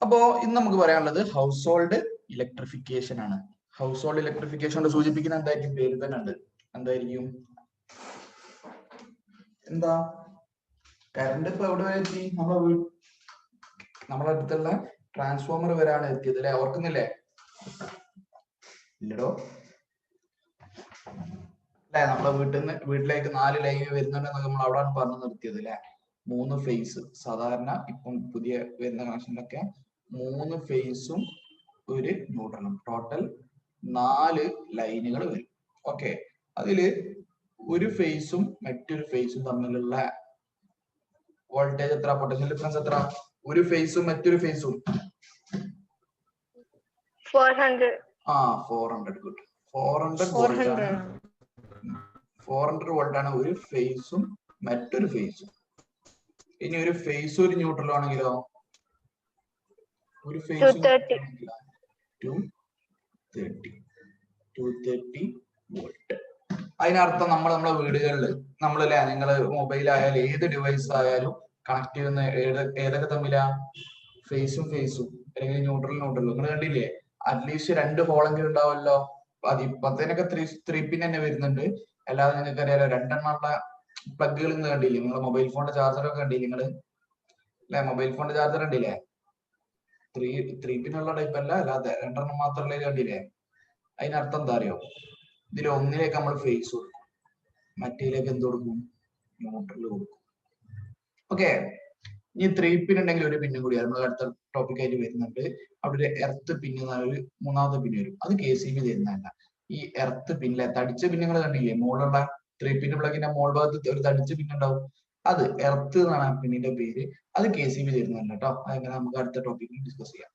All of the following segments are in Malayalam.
അപ്പോ ഇന്ന് നമുക്ക് പറയാനുള്ളത് ഹൗസ് ഹോൾഡ് ഇലക്ട്രിഫിക്കേഷൻ ആണ്. ഹൗസ് ഹോൾഡ് ഇലക്ട്രിഫിക്കേഷൻ കൊണ്ട് സൂചിപ്പിക്കുന്ന എന്തായിരിക്കും? പേര് തന്നെ ഉണ്ട്. എന്തായിരിക്കും? എന്താ? കറണ്ട് ഇപ്പൊ എവിടെ വരെ എത്തി? നമ്മളെ അടുത്തുള്ള ട്രാൻസ്ഫോമർ വരെയാണ് എത്തിയത് അല്ലെ? ഓർക്കുന്നില്ലേ? ഇല്ലടോ അല്ലെ? നമ്മളെ വീട്ടിലേക്ക് 4 ലൈൻ വരുന്നുണ്ടെന്നൊക്കെ നമ്മൾ അവിടെയാണ് പറഞ്ഞു നിർത്തിയത് അല്ലെ? 3 ഫേസ്. സാധാരണ ഇപ്പം പുതിയ വരുന്ന കണക്ഷനിലൊക്കെ 3 ഫേസും ഒരു ന്യൂട്രലും, ടോട്ടൽ 4 ലൈനുകൾ വരും. ഓക്കെ, അതില് ഒരു ഫേസും മറ്റൊരു ഫേസും തമ്മിലുള്ള വോൾട്ടേജ് എത്ര? പൊട്ടൻഷ്യൽ ഡിഫറൻസ് എത്ര? ഒരു ഫേസും മറ്റൊരു ഫേസും 400. 400. ഗുഡ്. 400 വോൾട്ട് ആണ്. 400 വോൾട്ട് ആണ് ഒരു ഫേസും മറ്റൊരു ഫേസും. ഇനി ഒരു ഫേസും ഒരു ന്യൂട്രലും ആണെങ്കിലോ? ഒരു ഫേസും 230 വോൾട്ട്. അതിനർത്ഥം നമ്മളെ വീടുകളിൽ നമ്മളല്ലേ, നിങ്ങൾ മൊബൈൽ ആയാലും ഏത് ഡിവൈസ് ആയാലും കണക്ട് ചെയ്യുന്ന ഏതൊക്കെ തമ്മിലാ? ഫേസും അല്ലെങ്കിൽ ന്യൂട്രലും. നിങ്ങൾ കണ്ടില്ലേ? അറ്റ്ലീസ്റ്റ് 2 ഹോളെങ്കിലും ഉണ്ടാവുമല്ലോ. പത്തിനൊക്കെ 3 പിൻ തന്നെ വരുന്നുണ്ട്. അല്ലാതെ നിങ്ങൾക്ക് അറിയാലോ 2 എണ്ണമുള്ള പ്ലഗുകൾ ഇന്ന് കണ്ടില്ലേ? നിങ്ങളെ മൊബൈൽ ഫോണിന്റെ ചാർജറൊക്കെ കണ്ടില്ലേ നിങ്ങള്? അല്ലെ, മൊബൈൽ ഫോണിന്റെ ചാർജർ കണ്ടില്ലേ? 3 പിന്നുള്ള ടൈപ്പ് അല്ല, അല്ലാതെ 2 എണ്ണം മാത്രമല്ലേ കണ്ടില്ലേ? അതിനർത്ഥം എന്താ അറിയോ? ഇതിൽ ഒന്നിലേക്ക് നമ്മൾ ഫേസ് കൊടുക്കും, മറ്റേലേക്ക് എന്ത് കൊടുക്കും? ന്യൂട്രൽ കൊടുക്കും. ഓക്കെ, ഇനി 3 പിൻ ഉണ്ടെങ്കിൽ ഒരു പിന്നും കൂടി നമ്മൾ അടുത്ത ടോപ്പിക് ആയിട്ട് വരുന്നുണ്ട്. അവിടെ ഒരു എർത്ത് പിൻ ഒരു 3ാമത്തെ പിൻ വരും. അത് KCB തരുന്നതല്ല. ഈ എർത്ത് പിന്നിലെ തടിച്ച പിന്നുകൾ കണ്ടില്ലേ? മുകളിലുള്ള 3 പിൻ പ്ലഗിന്റെ മോൾ ഭാഗത്ത് ഒരു തടിച്ച പിൻ ഉണ്ടാവും. അത് എർത്ത് എന്നാണ് ആ പിന്നിന്റെ പേര്. അത് KCB തരുന്നതല്ല കേട്ടോ. അതെങ്ങനെ നമുക്ക് അടുത്ത ടോപ്പിക്കിൽ ഡിസ്കസ് ചെയ്യാം.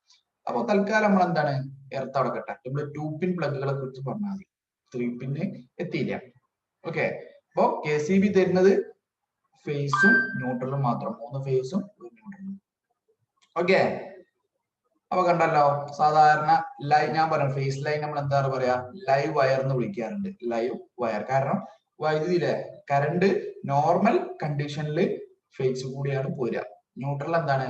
അപ്പൊ തൽക്കാലം നമ്മൾ എന്താണ് എർത്ത് അവിടെ കെട്ടാം. നമ്മൾ 2 പിൻ പ്ലഗുകളെ കുറിച്ച് പറഞ്ഞാൽ മതി. 3 പിന്ന് എത്തിയില്ല. ഓക്കെ, അപ്പൊ KCB തരുന്നത് ഫേസും ന്യൂട്രലും മാത്രം. 3 ഫേസും ഒരു ന്യൂട്രലും. ഓക്കെ, അപ്പൊ കണ്ടല്ലോ, സാധാരണ ഞാൻ പറയാം ഫേസ് ലൈൻ നമ്മൾ എന്താ പറയാ? ലൈവ് വയർ എന്ന് വിളിക്കാറുണ്ട്. Live wire. കാരണം വൈദ്യുതിയിലെ കറണ്ട് നോർമൽ കണ്ടീഷനിൽ ഫേസ് കൂടിയാണ് പോരുക. ന്യൂട്രൽ എന്താണ്?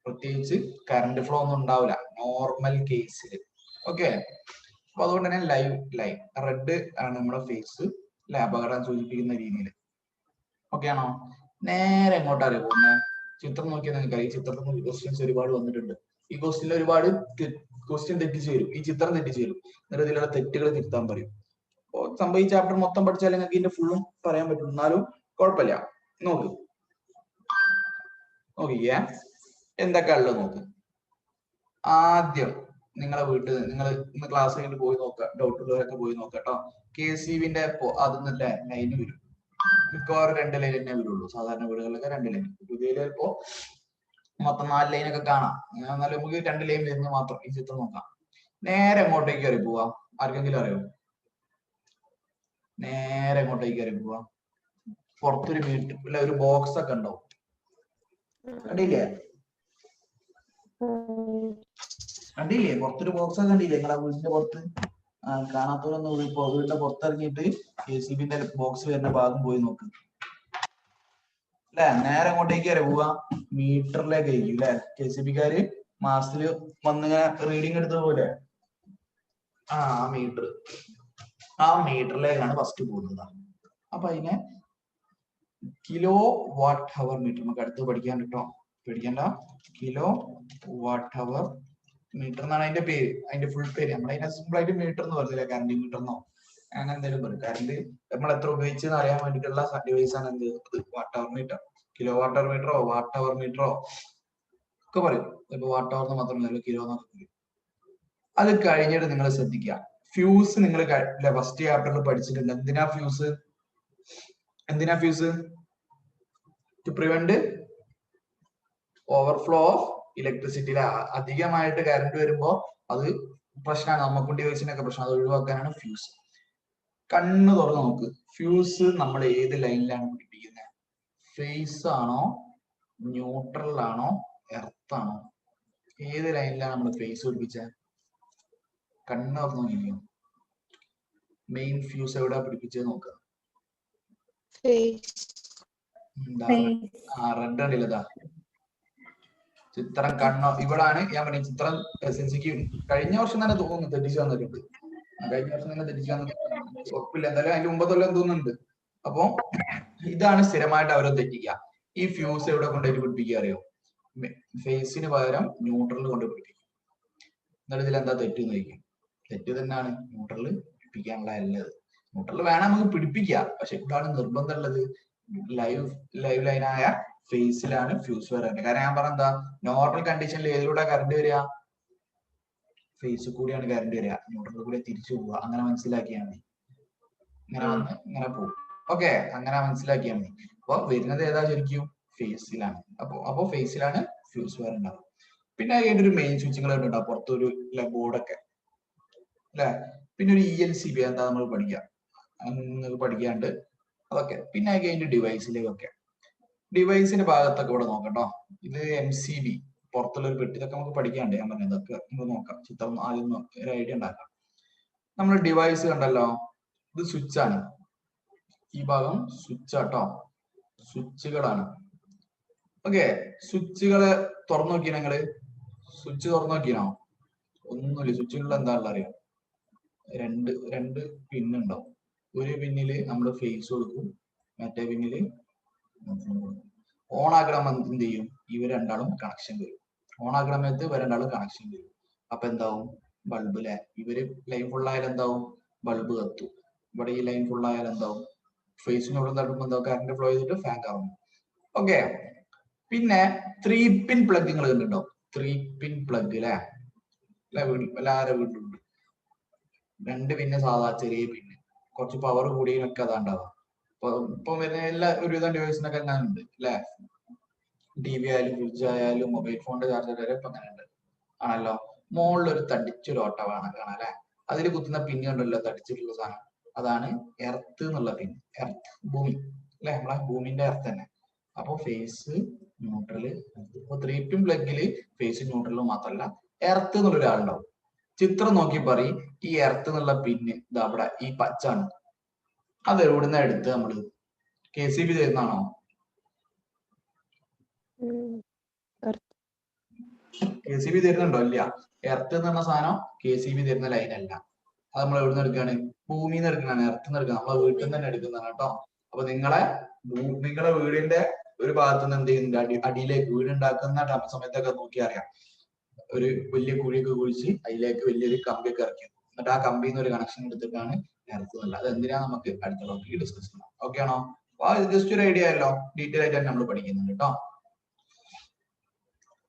പ്രത്യേകിച്ച് കറണ്ട് ഫ്ലോ ഒന്നും ഉണ്ടാവില്ല നോർമൽ കേസിൽ. ഓക്കെ, അപ്പൊ അതുകൊണ്ട് തന്നെ ലൈവ് ലൈൻ റെഡ് ആണ് നമ്മുടെ ഫേസ്, അപകടം സൂചിപ്പിക്കുന്ന രീതിയിൽ. ഓക്കെ ആണോ? നേരെ എങ്ങോട്ടാണ് പോകുന്നത്? ചിത്രം നോക്കിയാൽ നിങ്ങൾക്ക് ഈ ചിത്രത്തിൽ ക്വസ്റ്റ്യൻസ് ഒരുപാട് വന്നിട്ടുണ്ട്. ഈ ക്വസ്റ്റ്യനിൽ ഒരുപാട് ക്വസ്റ്റ്യൻ തെറ്റിച്ചു വരും. ഈ ചിത്രം തെറ്റിച്ചു വരും. എന്നിട്ട് ഇതിലുള്ള തെറ്റുകൾ തിരുത്താൻ പറയും. അപ്പൊ സംഭവം ഈ ചാപ്റ്റർ മൊത്തം പഠിച്ചാൽ നിങ്ങൾക്ക് ഇതിന്റെ ഫുള്ളും പറയാൻ പറ്റും. എന്നാലും കുഴപ്പമില്ല. നോക്കിക്കേ എന്തൊക്കെ ഉള്ളത് നോക്ക്. ആദ്യം നിങ്ങളെ വീട്ടിൽ നിങ്ങൾ ഇന്ന് ക്ലാസ് കഴിഞ്ഞിട്ട് പോയി നോക്കാം. ഡൗട്ട് ഉള്ളവരൊക്കെ പോയി നോക്കാം കേട്ടോ. KCBന്റെ അതൊന്നല്ലേ ലൈന് വരും. മിക്കവാറും 2 ലൈൻ തന്നെ വരുള്ളൂ. സാധാരണ വീടുകളിലൊക്കെ 2 ലൈൻ. പുതിയ ചിലപ്പോ മൊത്തം 4 ലൈനൊക്കെ കാണാം. എന്നാലും നമുക്ക് 2 ലൈൻ വരുന്നത് മാത്രം ഈ ചിത്രം നോക്കാം. നേരെ എങ്ങോട്ടേക്ക് കയറി പോവാ? ആർക്കെങ്കിലും അറിയോ? നേരെ എങ്ങോട്ടേക്ക് കയറി പോവാ? പുറത്തൊരു മീറ്റർ അല്ല, ഒരു ബോക്സ് ഒക്കെ ഉണ്ടാവും. കണ്ടില്ലേ? പുറത്തൊരു ബോക്സ് ഒക്കെ കണ്ടില്ലേ നിങ്ങളെ വീടിന്റെ പുറത്ത്? കാണാത്തവരൊന്നും ഇപ്പൊ വീടിന്റെ പുറത്തിറങ്ങിയിട്ട് KCBന്റെ ബോക്സ് വരുന്ന ഭാഗം പോയി നോക്ക്. അല്ലെ, നേരെ അങ്ങോട്ടേക്ക് വരെ പോവാ? മീറ്ററിലേക്ക് ആയിരിക്കും അല്ലെ? KCBക്കാര് മാസത്തില് വന്നിങ്ങനെ റീഡിങ് എടുത്ത പോലെ മീറ്ററിലേക്കാണ് ഫസ്റ്റ് പോകുന്നത്. അപ്പൊ അതിനെ കിലോ വാട്ട് ഹവർ മീറ്റർ നമുക്ക് അടുത്ത് പഠിക്കാൻ കേട്ടോ. പേടിക്കണ്ട. കിലോ വാട്ട് ഹവർ മീറ്റർ എന്നാണ് അതിന്റെ പേര്. അതിന്റെ ഫുൾ പേര് നമ്മൾ അതിനെ സിമ്പിൾ ആയിട്ട് മീറ്റർ എന്ന് പറഞ്ഞില്ല, കറണ്ട് മീറ്റർ എന്നോ അങ്ങനെ എന്തെങ്കിലും പറയും. കറണ്ട് നമ്മൾ എത്ര ഉപയോഗിച്ചെന്ന് അറിയാൻ വേണ്ടിയിട്ടുള്ള ഡിവൈസ് ആണ് എന്ത്? Watt hour meter. Kilo watt hour മീറ്ററോ വാട്ട് ഹവർ മീറ്ററോ ഒക്കെ പറയും. ഇപ്പൊ വാട്ട് ഹവർ മാത്രമല്ല കിലോ എന്നൊക്കെ പറയും. അത് കഴിഞ്ഞിട്ട് നിങ്ങൾ ശ്രദ്ധിക്കുക, ഫ്യൂസ് നിങ്ങൾ ഫസ്റ്റ് ചാപ്റ്ററിൽ പഠിച്ചിട്ടുണ്ട്. എന്തിനാ fuse? To prevent overflow of electricity. അധികമായിട്ട് കറണ്ട് വരുമ്പോ അത് പ്രശ്നമാണ്, നമുക്കും ഡിവൈസിനൊക്കെ പ്രശ്നം. അത് ഒഴിവാക്കാനാണ് ഫ്യൂസ്. കണ്ണ് തുറന്ന് നോക്ക്. ഫ്യൂസ് നമ്മൾ ഏത് ലൈനിലാണ് പിടിപ്പിക്കുന്നത്? ഫേസ് ആണോ, ന്യൂട്രൽ ആണോ, എർത്ത് ആണോ? ഏത് ലൈനിലാണ് നമ്മൾ ഫേസ് പിടിപ്പിച്ചത്? കണ്ണ് തുറന്ന് നോക്കിയോ. മെയിൻ ഫ്യൂസ് എവിടെ പിടിപ്പിച്ചത് നോക്കുക. റെഡ് കണ്ടില്ലതാ ചിത്രം കണ്ണോ ഇവിടാണ് ഞാൻ പറഞ്ഞ ചിത്രം എസ്എൽസിക്ക് കഴിഞ്ഞ വർഷം തന്നെ തോന്നുന്നു തെറ്റിച്ച് വന്നിട്ടുണ്ട്. കഴിഞ്ഞ വർഷം തന്നെ തെറ്റിച്ച് വന്നിട്ടുണ്ട്, ഉറപ്പില്ല, എന്തായാലും അതിന്റെ മുമ്പത്തെല്ലാം തോന്നുന്നുണ്ട്. അപ്പൊ ഇതാണ് സ്ഥിരമായിട്ട് അവരെ തെറ്റിക്കുക. ഈ ഫ്യൂസ് എവിടെ കൊണ്ടുപോയിട്ട് പിടിപ്പിക്കുക അറിയോ? ഫേസിന് പകരം ന്യൂട്രൽ കൊണ്ട് പിടിപ്പിക്കും. എന്നിട്ട് ഇതിൽ എന്താ തെറ്റ് ചോദിക്കും. തെറ്റ് തന്നെയാണ്, ന്യൂട്രൽ പിടിപ്പിക്കാനുള്ള അല്ലത്. ന്യൂട്രൽ വേണം നമുക്ക് പിടിപ്പിക്കാം, പക്ഷെ ഇതാണ് നിർബന്ധമുള്ളത്, ലൈവ് ലൈനായ ഫേസിലാണ് ഫ്യൂസ് വരേണ്ടത്. കാരണം ഞാൻ പറഞ്ഞ എന്താ, നോർമൽ കണ്ടീഷനിൽ ഏതിലൂടെ കറണ്ട് വരിക? ഫേസ് കൂടിയാണ് കറണ്ട് വരിക, ന്യൂട്രലിൽ കൂടെ തിരിച്ചു പോവുക. അങ്ങനെ മനസ്സിലാക്കിയാൽ മതി. ഇങ്ങനെ വന്ന് ഇങ്ങനെ പോകും. ഓക്കെ, അങ്ങനെ മനസ്സിലാക്കിയാൽ മതി. അപ്പൊ വരുന്നത് ഏതാ ശരിക്കും? ഫേസിലാണ്. അപ്പൊ ഫേസിലാണ് ഫ്യൂസ് വരേണ്ടത്. പിന്നെ അതിന്റെ ഒരു മെയിൻ സ്വിച്ചുകൾ ഉണ്ടാവും പുറത്തൊരു ബോർഡൊക്കെ അല്ലെ. പിന്നെ ഒരു ELCB എന്താ നമ്മൾ പഠിക്കാം, പഠിക്കാണ്ട് അതൊക്കെ. പിന്നെ അതിന്റെ ഡിവൈസിലേക്കൊക്കെ, ഡിവൈസിന്റെ ഭാഗത്തൊക്കെ ഇവിടെ നോക്കട്ടോ. ഇത് MCB പുറത്തുള്ള ഒരു പെട്ടി, ഇതൊക്കെ നമുക്ക് പഠിക്കാണ്ട്. ഞാൻ പറഞ്ഞത് ഇതൊക്കെ നമുക്ക് നോക്കാം. ചിത്രം ആദ്യം ഒരു ഐഡിയ ഉണ്ടാക്കാം. നമ്മൾ ഡിവൈസ് കണ്ടല്ലോ, ഇത് സ്വിച്ച് ആണ്. ഈ ഭാഗം സ്വിച്ച് ആട്ടോ, സ്വിച്ചുകളാണ്. ഓക്കെ, സ്വിച്ചുകള് തുറന്നു നോക്കിയ നിങ്ങള്, സ്വിച്ച് തുറന്നു നോക്കിയോ? ഒന്നുമില്ല. സ്വിച്ചുകളിൽ എന്താണെന്ന് അറിയാം, രണ്ട് പിന്നുണ്ടാവും. ഒരു പിന്നില് നമ്മൾ ഫേസ് കൊടുക്കും, മറ്റേ പിന്നില് ഓൺ ആക്കണ എന്ത് ചെയ്യും? ഇവർ രണ്ടാളും കണക്ഷൻ വരും. ഓൺ ആക്കണ സമയത്ത് ഇവർ രണ്ടാളും കണക്ഷൻ വരും. അപ്പൊ എന്താവും? ബൾബ് അല്ലെ, ഇവര് ലൈൻ ഫുൾ ആയാലും എന്താവും? ബൾബ് കത്തും. ഇവിടെ ഈ ലൈൻ ഫുൾ ആയാലും എന്താവും? ഫേസിനോട് തട്ടുമ്പോൾ എന്താവും? കറണ്ട് ഫ്ലോ ചെയ്തിട്ട് ഫാൻ കറങ്ങും. ഓക്കെ, പിന്നെ 3 പിൻ പ്ലഗ് നിങ്ങൾ കണ്ടിട്ടുണ്ടോ? 3 പിൻ പ്ലഗ് അല്ലെ, എല്ലാവരുടെ വീട്ടിലുണ്ട്. 2 പിന്നെ സാധാ ചെറിയ പിന്ന്, കുറച്ച് പവർ കൂടിയൊക്കെ അതാ ഉണ്ടാവുക. ഇപ്പൊ വരുന്ന എല്ലാ ഒരുവിധം ഡിവൈസിനൊക്കെ അങ്ങനെ ഉണ്ട് അല്ലെ. TV ആയാലും ഫ്രിഡ്ജ് ആയാലും മൊബൈൽ ഫോണിന്റെ ചാർജർ വരെ ഇപ്പൊ അങ്ങനെ ഉണ്ട് ആണല്ലോ. മുകളിലൊരു തടിച്ചൊരു ഓട്ട കാണാം അല്ലെ. അതിൽ കുത്തുന്ന പിന്ന് കണ്ടല്ലോ, തടിച്ചിട്ടുള്ള സാധനം, അതാണ് എർത്ത് എന്നുള്ള പിൻ. എർത്ത് ഭൂമി അല്ലെ, നമ്മളെ ഭൂമിന്റെ എർത്ത് തന്നെ. അപ്പൊ ഫേസ് ന്യൂട്രല്. ഇപ്പൊ 3 പിൻ പ്ലഗില് ഫേസ് ന്യൂട്രലും മാത്രമല്ല, എർത്ത് എന്നുള്ള ഒരാളുണ്ടാവും. ചിത്രം നോക്കി പറയും, ഈ എർത്ത് എന്നുള്ള പിന്ന് ഇതാ അവിടെ ഈ പച്ചാണ്. അത് എവിടുന്ന എടുത്ത് നമ്മള്? KCB തരുന്നതാണോ? KCB തരുന്നുണ്ടോ? ഇല്ല. എർത്ത് എന്ന് പറഞ്ഞ സാധനം KCB തരുന്ന ലൈൻ അല്ല. അത് നമ്മൾ എവിടുന്ന് എടുക്കുകയാണ്? ഭൂമിയിൽ നിന്ന് എടുക്കുന്നതാണ്, എർത്ത് നിന്ന് എടുക്കുന്നത്. നമ്മളെ വീട്ടിൽ നിന്ന് തന്നെ എടുക്കുന്നതാണ് കേട്ടോ. അപ്പൊ നിങ്ങളെ വീടിന്റെ ഒരു ഭാഗത്ത് നിന്ന് എന്ത് ചെയ്യുന്നുണ്ട്? അടിയിലേക്ക് വീട് ഉണ്ടാക്കുന്ന സമയത്തൊക്കെ നോക്കി അറിയാം, ഒരു വലിയ കുഴിയൊക്കെ കുഴിച്ച് അതിലേക്ക് വലിയൊരു കമ്പിയൊക്കെ ഇറക്കി, എന്നിട്ട് ആ കമ്പിയിൽ നിന്ന് ഒരു കണക്ഷൻ എടുത്തിട്ടാണ് എർത്ത് എന്നുള്ളത്. അത് എന്തിനാ നമുക്ക് അടുത്ത ടോപ്പിക്ക് ഡിസ്കസ് ചെയ്യാം. ഓക്കെ ആണോ? ജസ്റ്റ് ഒരു ഐഡിയ ആയല്ലോ, ഡീറ്റെയിൽ ആയിട്ട് തന്നെ നമ്മൾ പഠിക്കുന്നുണ്ട് കേട്ടോ.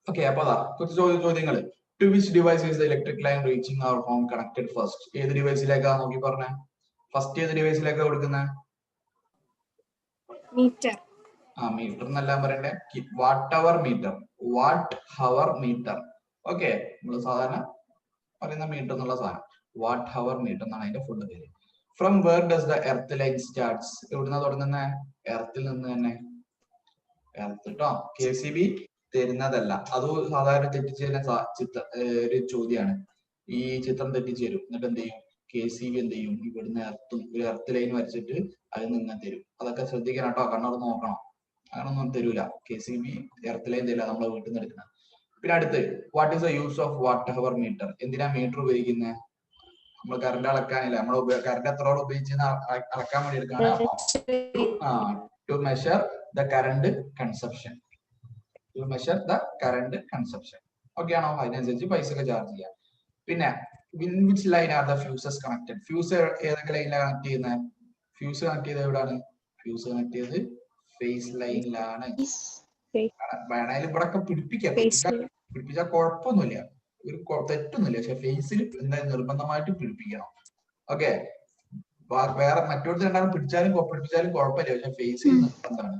ഓക്കെ, അപ്പൊ അതാ കുറച്ച് ചോദ്യങ്ങൾ. To which device is the electric line reaching our home connected first? ഏത് ഡിവൈസിലേക്കാ നോക്കി പറഞ്ഞേ? ഫസ്റ്റ് ഏത് ഡിവൈസിലേക്കാ കൊടുക്കുന്നത്? മീറ്റർ. മീറ്റർ എന്നെല്ലാം പറയണ്ടേ, watt hour meter, watt hour meter. Okay, നമ്മൾ സാധാരണ പറയുന്ന മീറ്റർ എന്നുള്ള സാധനം വാട്ട് ഹവർ മീറ്റർ എന്നാണ് അതിന്റെ ഫുൾ പേര്. From where does the earth line starts? എവിടുന്ന തുടങ്ങുന്ന? എർത്തിൽ നിന്ന് തന്നെ. എർത്ത് കേട്ടോ. KCB തരുന്നതല്ല. അത് സാധാരണ തെറ്റിച്ച് തരുന്ന ഒരു ചോദ്യമാണ്. ഈ ചിത്രം തെറ്റിച്ച് തരും, എന്നിട്ട് എന്ത് ചെയ്യും? KCB എന്ത് ചെയ്യും? ഇവിടുന്ന് എർത്തും ഒരു എർത്ത് ലൈൻ വരച്ചിട്ട് അതിൽ നിന്ന് തരും. അതൊക്കെ ശ്രദ്ധിക്കണം കേട്ടോ, കണ്ണോട് നോക്കണം. അങ്ങനൊന്നും തരൂല. KCB എർത്ത് ലൈൻ തരില്ല, നമ്മളെ വീട്ടിൽ നിന്ന് എടുക്കുന്ന. പിന്നെ അടുത്ത്, what is the use of watt hour meter? എന്തിനാ മീറ്റർ ഉപയോഗിക്കുന്നത്? നമ്മൾ കറണ്ട് അളക്കാനില്ല, നമ്മൾ കറണ്ട് എത്രയോളം ഉപയോഗിച്ചെന്ന് അളക്കാൻ വേണ്ടി എടുക്കാണ്. To measure the current consumption. To measure the current consumption. Okay ആണോ? അതിനനുസരിച്ച് പൈസ ഒക്കെ ചാർജ് ചെയ്യാം. പിന്നെ in which line are the fuses connected? Fuse ഏതൊക്കെ ലൈനിലാണ് കണക്ട് ചെയ്യുന്നത്? ഫ്യൂസ് കണക്ട് ചെയ്ത് എവിടെയാണ്? ഫ്യൂസ് കണക്ട് ചെയ്ത് ഫേസ് ലൈനിലാണ്. വേണേലും ഇവിടെ ഒക്കെ പിടിപ്പിച്ചാൽ കുഴപ്പമൊന്നുമില്ല, ഒരു തെറ്റൊന്നുമില്ല. പക്ഷെ ഫേസിൽ എന്തായാലും നിർബന്ധമായിട്ട് പിടിപ്പിക്കണം. ഓക്കെ, വേറെ മറ്റോടത്ത് രണ്ടാളും പിടിപ്പിച്ചാലും കുഴപ്പമില്ല, പക്ഷെ ഫേസിൽ നിർബന്ധമാണ്.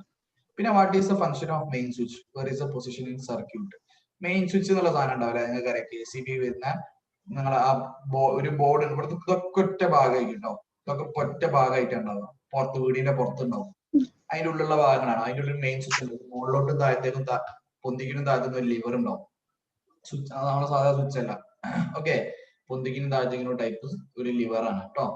പിന്നെ what is the function of main switch? Where is the position in circuit? Main switch എന്നുള്ള സാധനം ഉണ്ടാവില്ല, നിങ്ങൾക്ക് അറിയാം. KCB വരുന്ന നിങ്ങൾ ആ ഒരു ബോർഡ്, ഇവിടുത്തെ ഇതൊക്കെ ഒറ്റ ഭാഗമായിട്ട് ഉണ്ടാവും. ഇതൊക്കെ ഒറ്റ ഭാഗമായിട്ടുണ്ടാവും, പുറത്ത് വീടിന്റെ പുറത്തുണ്ടാവും. അതിൻ്റെ ഉള്ളിലുള്ള ഭാഗങ്ങളാണ്. അതിൻ്റെ ഉള്ളിൽ മെയിൻ സ്വിച്ച് ഉണ്ട്. മുകളിലോട്ടും താഴത്തേക്കും പൊന്തിക്കിനും താഴത്തേക്കും ഒരു ലിവർ ഉണ്ടാവും. സ്വിച്ച് നമ്മളെ സാധാ സ്വിച്ച് അല്ല. ഓക്കെ, പൊന്തിക്കിനും താഴത്തേക്കിനും ടൈപ്പ് ഒരു ലിവർ ആണ് കേട്ടോ.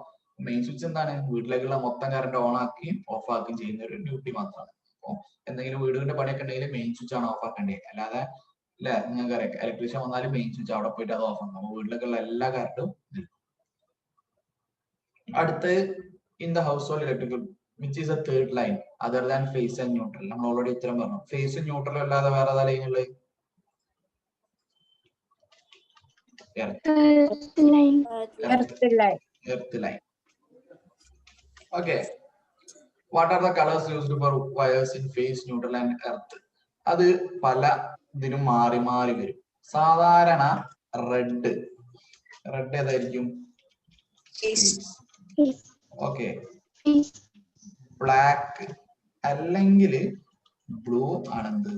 മെയിൻ സ്വിച്ച് എന്താണ്? വീട്ടിലേക്കുള്ള മൊത്തം കറണ്ട് ഓൺ ആക്കുകയും ഓഫ് ആക്കുകയും ചെയ്യുന്ന ഒരു ഡ്യൂട്ടി മാത്രമാണ്. അപ്പോൾ എന്തെങ്കിലും വീടിന്റെ പണിയൊക്കെ ഉണ്ടെങ്കിൽ മെയിൻ സ്വിച്ച് ആണ് ഓഫ് ആക്കേണ്ടത്. അല്ലാതെ അല്ലെ? നിങ്ങൾക്ക് അറിയാം ഇലക്ട്രീഷ്യൻ വന്നാലും മെയിൻ സ്വിച്ച് അവിടെ പോയിട്ട് അത് ഓഫ് ആക്കും. വീട്ടിലൊക്കെ ഉള്ള എല്ലാ കറണ്ടും അടുത്ത് in the house hold electrical which is a third line other than phase and neutral. നമ്മൾ ഓൾറെഡി ഉത്തരം പറഞ്ഞു. ഫേസും ന്യൂട്രലും അല്ലാതെ വേറെ ഏതാ ലൈൻ ഉള്ളത്? Earth line. Okay. What are the colours used for wires in phase, neutral and earth? അത് പല ഇതിനും മാറി മാറി വരും. സാധാരണ റെഡ് ഏതായിരിക്കും? ഓക്കെ. ബ്ലാക്ക് അല്ലെങ്കിൽ ബ്ലൂ ആണെന്ത്?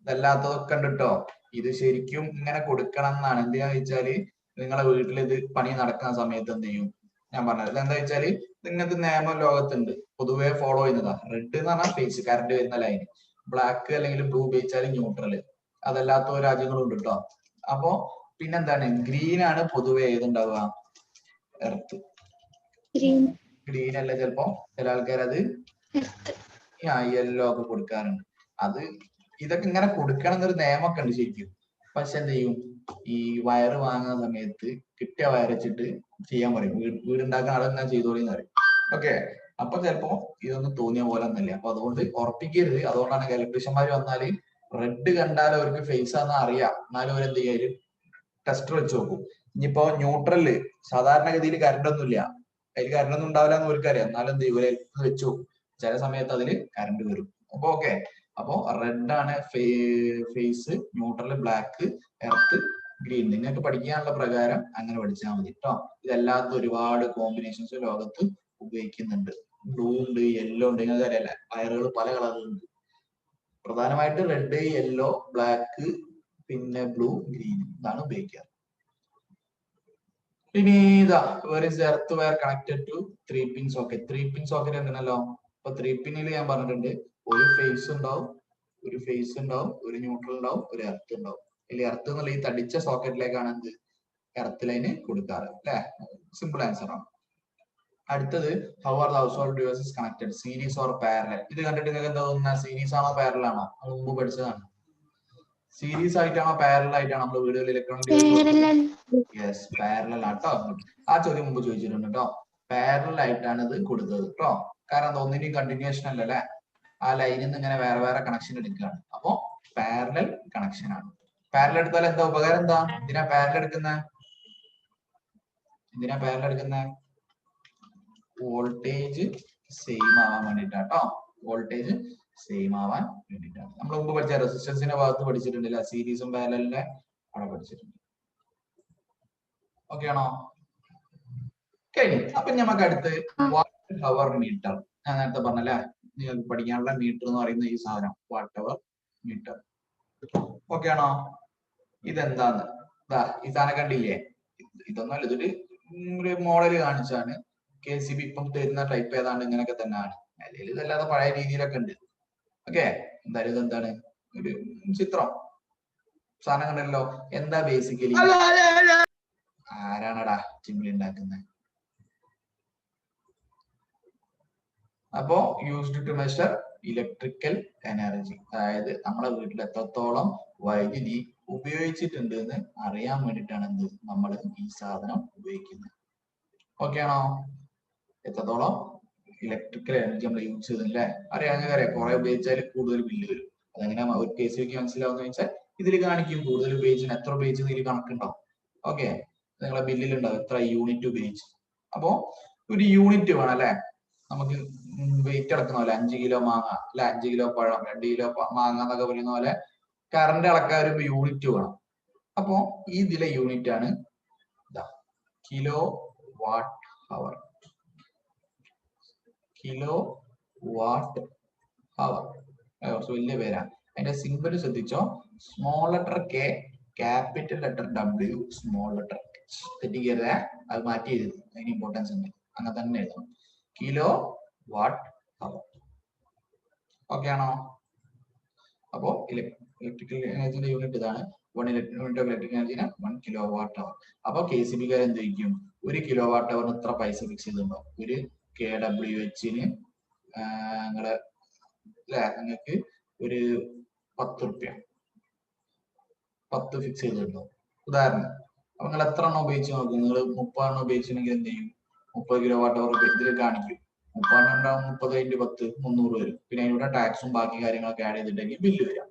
ഇതല്ലാത്തതൊക്കെ ഉണ്ട് കേട്ടോ. ഇത് ശരിക്കും ഇങ്ങനെ കൊടുക്കണം എന്നാണ്. എന്തിനാന്ന് വെച്ചാല് നിങ്ങളെ വീട്ടിൽ ഇത് പണി നടക്കുന്ന സമയത്ത് എന്ത് ചെയ്യും? ഞാൻ പറഞ്ഞത് എന്താ വെച്ചാല് ഇങ്ങനത്തെ നിയമം ലോകത്തുണ്ട്, പൊതുവെ ഫോളോ ചെയ്യുന്നതാ. റെഡ് എന്ന് പറഞ്ഞാൽ ഫേസ്, കറണ്ട് വരുന്ന ലൈൻ. ബ്ലാക്ക് അല്ലെങ്കിൽ ബ്ലൂ ഉപയോഗിച്ചാൽ ന്യൂട്രല്. അതല്ലാത്ത രാജ്യങ്ങളും ഉണ്ട് കേട്ടോ. അപ്പോ പിന്നെന്താണ്? ഗ്രീൻ ആണ് പൊതുവെ ഏതുണ്ടാവുക? എർത്ത്. ഗ്രീൻ അല്ല, ചിലപ്പോ ചില ആൾക്കാർ അത് യെല്ലോ ഒക്കെ കൊടുക്കാറുണ്ട്. അത് ഇതൊക്കെ ഇങ്ങനെ കൊടുക്കണം എന്നൊരു നിയമമൊക്കെ ഉണ്ട് ശരിക്കും. പക്ഷെ എന്ത് ചെയ്യും? ഈ വയറ് വാങ്ങുന്ന സമയത്ത് കിട്ടിയ വയർ വെച്ചിട്ട് ചെയ്യാൻ പറയും. വീടുണ്ടാക്കുന്ന ആളെന്നാ ചെയ്തോളിന്ന് പറയും. ഓക്കെ. അപ്പൊ ചിലപ്പോ ഇതൊന്നും തോന്നിയ പോലെ ഒന്നല്ല. അപ്പൊ അതുകൊണ്ട് ഉറപ്പിക്കരുത്. അതുകൊണ്ടാണ് ഇലക്ട്രീഷ്യന്മാർ വന്നാല് റെഡ് കണ്ടാൽ അവർക്ക് ഫേസ് ആണെന്ന് അറിയാം. എന്നാലും അവർ എന്ത് ചെയ്യും? ടെസ്റ്റർ വെച്ച് നോക്കും. ഇനിയിപ്പോ ന്യൂട്രല് സാധാരണഗതിയിൽ കറണ്ട് ഒന്നുമില്ല, അതിൽ കറണ്ട് ഒന്നും ഉണ്ടാവില്ല എന്ന് അവർക്ക് അറിയാം. എന്നാലും എന്ത് ചെയ്യും? വെച്ച് നോക്കും. ചില സമയത്ത് അതിൽ കറണ്ട് വരും. അപ്പൊ ഓക്കെ. അപ്പോ റെഡ് ആണ് phase, neutral black, earth green. നിങ്ങൾക്ക് പഠിക്കാനുള്ള പ്രകാരം അങ്ങനെ പഠിച്ചാൽ മതി കേട്ടോ. ഇതല്ലാത്ത ഒരുപാട് കോമ്പിനേഷൻസ് ലോകത്ത് ഉപയോഗിക്കുന്നുണ്ട്. ബ്ലൂ ഉണ്ട്, യെല്ലോ ഉണ്ട്. നിങ്ങൾക്ക് അറിയാലേ വയറുകൾ പല കളറിലുണ്ട്. പ്രധാനമായിട്ട് റെഡ്, യെല്ലോ, ബ്ലാക്ക്, പിന്നെ ബ്ലൂ, ഗ്രീൻ ഇതാണ് ഉപയോഗിക്കാറ്. ഇനി ഇതാ earth wire connected to 3-pin socket. 3-pin socket എന്താണല്ലോ? അപ്പൊ 3-pinൽ ഞാൻ പറഞ്ഞിട്ടുണ്ട് ഒരു ഫേസ് ഉണ്ടാവും, ഒരു ന്യൂട്രൽ ഉണ്ടാവും, ഒരു എർത്ത് ഉണ്ടാവും. ഇതിൽ എർത്ത് എന്നുള്ള ഈ തടിച്ച സോക്കറ്റിലേക്കാണ് എന്ത്? എർത്ത് ലൈന് കൊടുക്കാറ് അല്ലെ? സിമ്പിൾ ആൻസർ ആണ്. അടുത്തത് how are the house hold devices connected, series or parallel? ഇത് കണ്ടിട്ട് നിങ്ങൾക്ക് എന്താ തോന്നുന്നത്? സീരീസ് ആണോ പാരലൽ ആണോ? അത് മുമ്പ് പഠിച്ചതാണ്. സീരീസ് ആയിട്ടാണോ പാരലൽ ആയിട്ടാണോ നമ്മൾ വീടുകളിൽ ഇലക്ട്രോണിക് ഡിവൈസ്? യെസ്, പാരലൽ ആട്ടോ. ആ ചോദ്യം മുമ്പ് ചോദിച്ചിട്ടുണ്ട് കേട്ടോ. പാരലൽ ആയിട്ടാണ് ഇത് കൊടുത്തത് കേട്ടോ. കാരണം ഒന്നിന്റെയും കണ്ടിന്യൂഷൻ അല്ലല്ലേ, ആ ലൈനിൽ നിന്ന് ഇങ്ങനെ വേറെ വേറെ കണക്ഷൻ എടുക്കുകയാണ്. അപ്പോ പാരലൽ കണക്ഷൻ ആണ്. പാരലൽ എടുത്താൽ എന്താ ഉപകാരം? എന്താ? എന്തിനാ പാരലൽ എടുക്കുന്നത്? വോൾട്ടേജ് സെയിം ആവാൻ വേണ്ടിട്ടാട്ടോ. വോൾട്ടേജ് സെയിം ആവാൻ വേണ്ടിട്ടാണ്. നമ്മൾ മുമ്പ് പഠിച്ച റെസിസ്റ്റൻസിന്റെ ഭാഗത്ത് പഠിച്ചിട്ടുണ്ടല്ലോ, സീരീസും പാരലലിന്റെ അവിടെ പഠിച്ചിട്ടുണ്ട്. ഓക്കെ ആണോ? കഴിഞ്ഞു. അപ്പൊ നമുക്ക് അടുത്ത് വാട്ട് ഹവർ മീറ്റർ. ഞാൻ നേരത്തെ പറഞ്ഞല്ലേ, നിങ്ങൾക്ക് പഠിക്കാനുള്ള മീറ്റർ എന്ന് പറയുന്ന ഈ സാധനം വാട്ട് ഹവർ മീറ്റർ. ഓക്കെ ആണോ? ഇതെന്താന്ന് ഈ സാധനം കണ്ടില്ലേ? ഇതൊന്നല്ല, ഇതൊരു മോഡല് കാണിച്ചാണ്. KCB ഇപ്പം തരുന്ന ടൈപ്പ് ഏതാണ്ട് ഇങ്ങനെയൊക്കെ തന്നെയാണ്. അല്ലെങ്കിൽ ഇതല്ലാതെ പഴയ രീതിയിലൊക്കെ ഉണ്ട്. ഓക്കെ. എന്തായാലും ഇതെന്താണ്? ഒരു ചിത്രം സാധനം കണ്ടല്ലോ. എന്താ ബേസിക്കലി? ആരാണടാ ചിമ്മിളി ഉണ്ടാക്കുന്നത്? അപ്പോ used to measure electrical energy, അതായത് നമ്മളെ വീട്ടിൽ എത്രത്തോളം വൈദ്യുതി ഉപയോഗിച്ചിട്ടുണ്ട് എന്ന് അറിയാൻ വേണ്ടിയിട്ടാണ് എന്ത് നമ്മൾ ഈ സാധനം ഉപയോഗിക്കുന്നത്. ഓക്കെ ആണോ? എത്രത്തോളം ഇലക്ട്രിക്കൽ എനർജി നമ്മൾ യൂസ് ചെയ്തല്ലേ അറിയാം. കുറെ ഉപയോഗിച്ചാൽ കൂടുതൽ ബില്ല് വരും. അതെങ്ങനെ ഒരു കേസ് വെക്ക് മനസ്സിലാവുന്ന വെച്ചാൽ ഇതിൽ കാണിക്കും കൂടുതൽ ഉപയോഗിച്ചാൽ എത്ര ഉപയോഗിച്ചത് ഇതിൽ കണക്കുണ്ടാവും. ഓക്കെ, നിങ്ങളെ ബില്ലിൽ ഉണ്ടാവും എത്ര യൂണിറ്റ് ഉപയോഗിച്ചു. അപ്പോ ഒരു യൂണിറ്റ് വേണം അല്ലെ? നമുക്ക് വെയിറ്റ് അളക്കുന്ന പോലെ 5 കിലോ മാങ്ങ അല്ലെ, 5 കിലോ പഴം, 2 കിലോ മാങ്ങ എന്നൊക്കെ പറയുന്ന പോലെ കറണ്ട് അളക്കാൻ ഒരു യൂണിറ്റ് വേണം. അപ്പോ ഈ ഇതിലെ യൂണിറ്റ് ആണ് kilo watt hour. Kilo watt hour കുറച്ച് വലിയ പേരാണ്. അതിന്റെ സിമ്പിൾ ശ്രദ്ധിച്ചോ. Small letter K, capital letter W, small letter H. തെറ്റിക്കരുത്, അത് മാറ്റി എഴുതും, അതിന് ഇമ്പോർട്ടൻസ് ഉണ്ട്. അങ്ങനെ തന്നെ എഴുതണം. കിലോ വാട്ട് അവർ. ഓക്കെ ആണോ? അപ്പോ ഇലക്ട്രിക്കൽ എനർജിന്റെ യൂണിറ്റ് ഇതാണ്. 1 യൂണിറ്റ് ഓഫ് ഇലക്ട്രിക് എനർജിന് 1 കിലോ വാട്ട് അവർ. അപ്പൊ KCB എന്ത് ചെയ്യും? 1 കിലോ വാട്ട് അവറിന് ഇത്ര പൈസ ഫിക്സ് ചെയ്തിട്ടുണ്ടോ? ഒരു KWH-ന് നിങ്ങള് അല്ലെ, നിങ്ങൾക്ക് ഒരു 10 റുപ്യ 10 ഫിക്സ് ചെയ്തിട്ടുണ്ടോ ഉദാഹരണം. അപ്പൊ നിങ്ങൾ എത്ര എണ്ണം ഉപയോഗിച്ച് നോക്കും? നിങ്ങൾ 30 എണ്ണം ഉപയോഗിച്ചിട്ടുണ്ടെങ്കിൽ എന്ത് ചെയ്യും? 30 kWh ഇതിൽ കാണിക്കും. 30 എണ്ണം ഉണ്ടാവും, 30 × 10 300 വരും. പിന്നെ അതിലൂടെ ടാക്സും ബാക്കി കാര്യങ്ങളൊക്കെ ആഡ് ചെയ്തിട്ടുണ്ടെങ്കിൽ ബില്ല് വരാം.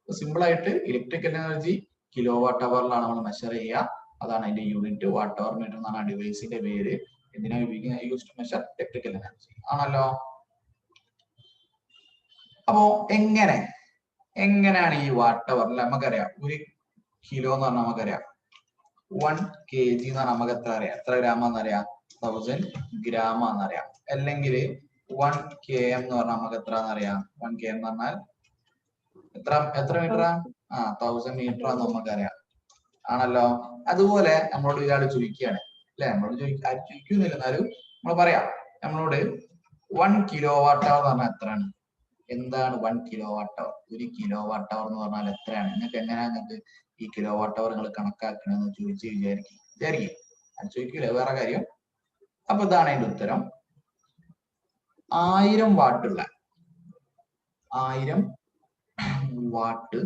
സിമ്പിൾ ആയിട്ട് ഇലക്ട്രിക്കൽ എനർജി kWh നമ്മൾ മെഷർ ചെയ്യുക. അതാണ് അതിന്റെ യൂണിറ്റ്. വാട്ട് അവർ മീറ്റർ എന്നാണ് ആ ഡിവൈസിന്റെ പേര്. എന്തിനാണ് ഉപയോഗിക്കുന്നത്? Use to measure electrical energy ആണല്ലോ. അപ്പോ എങ്ങനെയാണ് ഈ വാട്ട് അവർ? നമുക്കറിയാം 1 കിലോ എന്ന് പറഞ്ഞാൽ നമുക്കറിയാം 1 kg എന്ന് പറഞ്ഞാൽ നമുക്ക് എത്ര ഗ്രാം എന്നറിയാം? 1000 ഗ്രാം എന്നറിയാം. അല്ലെങ്കിൽ 1 km എന്ന് പറഞ്ഞാൽ നമുക്ക് എത്ര എന്നറിയാം? 1 km എന്ന് പറഞ്ഞാൽ എത്ര മീറ്ററാ? 1000 മീറ്റർ ആണെന്ന് നമുക്കറിയാം ആണല്ലോ. അതുപോലെ നമ്മളോട് ഇയാൾ ചോദിക്കുകയാണ് അല്ലെ, നമ്മളോട് ചോദിക്കുന്നില്ല എന്നാലും നമ്മൾ പറയാം നമ്മളോട് 1 kWh എന്ന് പറഞ്ഞാൽ എത്രയാണ്? എന്താണ് 1 kWh? 1 kWh എന്ന് പറഞ്ഞാൽ എത്രയാണ്? നിങ്ങൾക്ക് എങ്ങനെയാണ് നിങ്ങൾക്ക് ഈ kWh നിങ്ങൾ കണക്കാക്കണമെന്ന് വിചാരിക്കും അത് ചോദിക്കൂലേ, വേറെ കാര്യം. അപ്പൊ ഇതാണ് അതിന്റെ ഉത്തരം. 1000 വാട്ടുള്ള 1000 വാട്ട്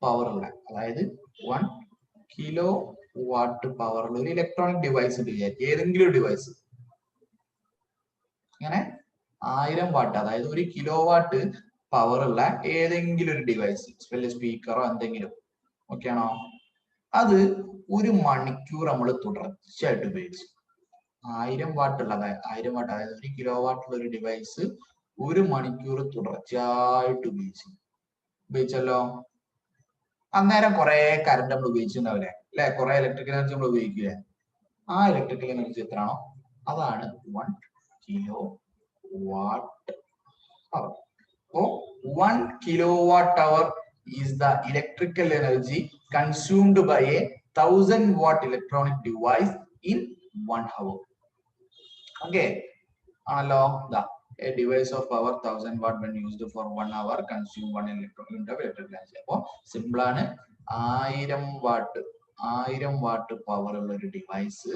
പവറുള്ള, അതായത് 1 kW പവറുള്ള ഒരു ഇലക്ട്രോണിക് ഡിവൈസ് ഉണ്ട് വിചാരിക്കും, ഏതെങ്കിലും ഒരു ഡിവൈസ്. ഇങ്ങനെ 1000 വാട്ട്, അതായത് 1 kW പവറുള്ള ഏതെങ്കിലും ഒരു ഡിവൈസ്, സ്പീക്കറോ എന്തെങ്കിലും, ഓക്കെ ആണോ? അത് 1 മണിക്കൂർ നമ്മൾ തുടർച്ചയായിട്ട് ഉപയോഗിച്ചു. 1000 വാട്ടുള്ള 1000 വാട്ട്, അതായത് 1 kW ഉള്ള ഒരു ഡിവൈസ് 1 മണിക്കൂർ തുടർച്ചയായിട്ട് ഉപയോഗിച്ചല്ലോ. അന്നേരം കുറെ കറണ്ട് നമ്മൾ ഉപയോഗിച്ചിട്ടുണ്ടാവില്ലേ അല്ലെ? കുറെ ഇലക്ട്രിക്കൽ എനർജി നമ്മൾ ഉപയോഗിക്കില്ലേ? ആ ഇലക്ട്രിക്കൽ എനർജി എത്രയാണോ അതാണ് 1 kWh. So 1 kWh is the electrical energy consumed by a 1000-watt electronic device in 1 hour. Okay, hello. A device of power 1000 watt when used for 1 hour consume 1 electron unit of electrical energy. അപ്പോൾ സിമ്പിൾ ആണ്. 1000 വാട്ട് പവർ ഉള്ള ഒരു ഡിവൈസ്,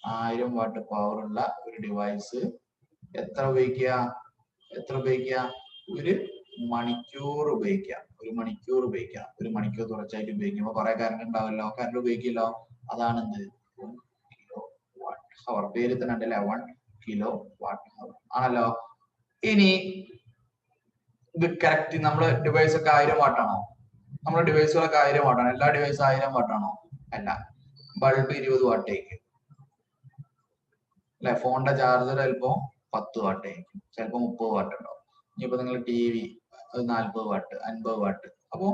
1000 വാട്ട് പവർ ഉള്ള ഒരു ഡിവൈസ് എത്ര ഉപയോഗിക്കുക? 1 മണിക്കൂർ ഉപയോഗിക്കുക. 1 മണിക്കൂർ തുടർച്ചയായിട്ട് ഉപയോഗിക്കുമ്പോൾ കുറെ കറണ്ട് ഉണ്ടാവല്ലോ, കറണ്ട് ഉപയോഗിക്കല്ലോ. അതാണ് എന്ത്? 1 kWh. പേര് തന്നെ ഉണ്ടല്ലേ, 1 kWh ആണല്ലോ. ഇനി ഇത് കറക്റ്റ് നമ്മള് ഡിവൈസ് ഒക്കെ 1000 വാട്ടാണോ? നമ്മുടെ ഡിവൈസുകളൊക്കെ 1000 വാട്ടാണ്. എല്ലാ ഡിവൈസും 1000 വാട്ടാണോ? അല്ല. ബൾബ് 20 വാട്ടേക്ക് അല്ലെ. ഫോണിന്റെ ചാർജർ ചിലപ്പോ 10 വാട്ടേക്കും, ചിലപ്പോ 30 വാട്ട് ഉണ്ടാവും. ഇനിയിപ്പോ നിങ്ങൾ TV അത് 40 വാട്ട്, 50 വാട്ട്. അപ്പോ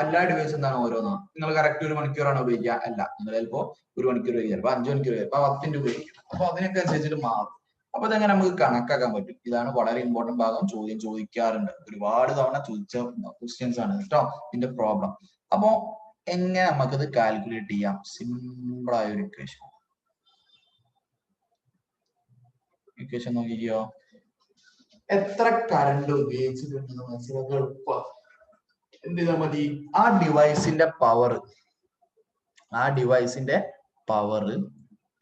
എല്ലാ ഡിവൈസും എന്താണ് ഓരോന്നും. നിങ്ങൾ കറക്റ്റ് 1 മണിക്കൂറാണ് ഉപയോഗിക്കുക? അല്ല. നിങ്ങൾ ചിലപ്പോ 1 മണിക്കൂർ ഉപയോഗിക്കുക, ചിലപ്പോ 5 മണിക്കൂർ, ചിലപ്പോ 10 മിനിറ്റ് ഉപയോഗിക്കും. അപ്പൊ അതിനൊക്കെ അനുസരിച്ചിട്ട് മാറും. അപ്പൊ ഇതെങ്ങനെ നമുക്ക് കണക്കാക്കാൻ പറ്റും? ഇതാണ് വളരെ ഇമ്പോർട്ടന്റ് ഭാഗം. ചോദിക്കാറുണ്ട്, ഒരുപാട് തവണ ചോദിച്ച ക്വസ്റ്റ്യൻസ് ആണ് കേട്ടോ ഇതിന്റെ പ്രോബ്ലം. അപ്പോ എങ്ങനെ നമുക്കിത് കാൽക്കുലേറ്റ് ചെയ്യാം? സിമ്പിൾ ആയ ഒരു ഇക്വേഷൻ നോക്കിക്കോ. എത്ര കറണ്ട് ഉപയോഗിച്ചിട്ടുണ്ടെന്ന് മനസ്സിലാക്കാൻ എളുപ്പം. എന്ത് ചെയ്താൽ മതി? ആ ഡിവൈസിന്റെ പവർ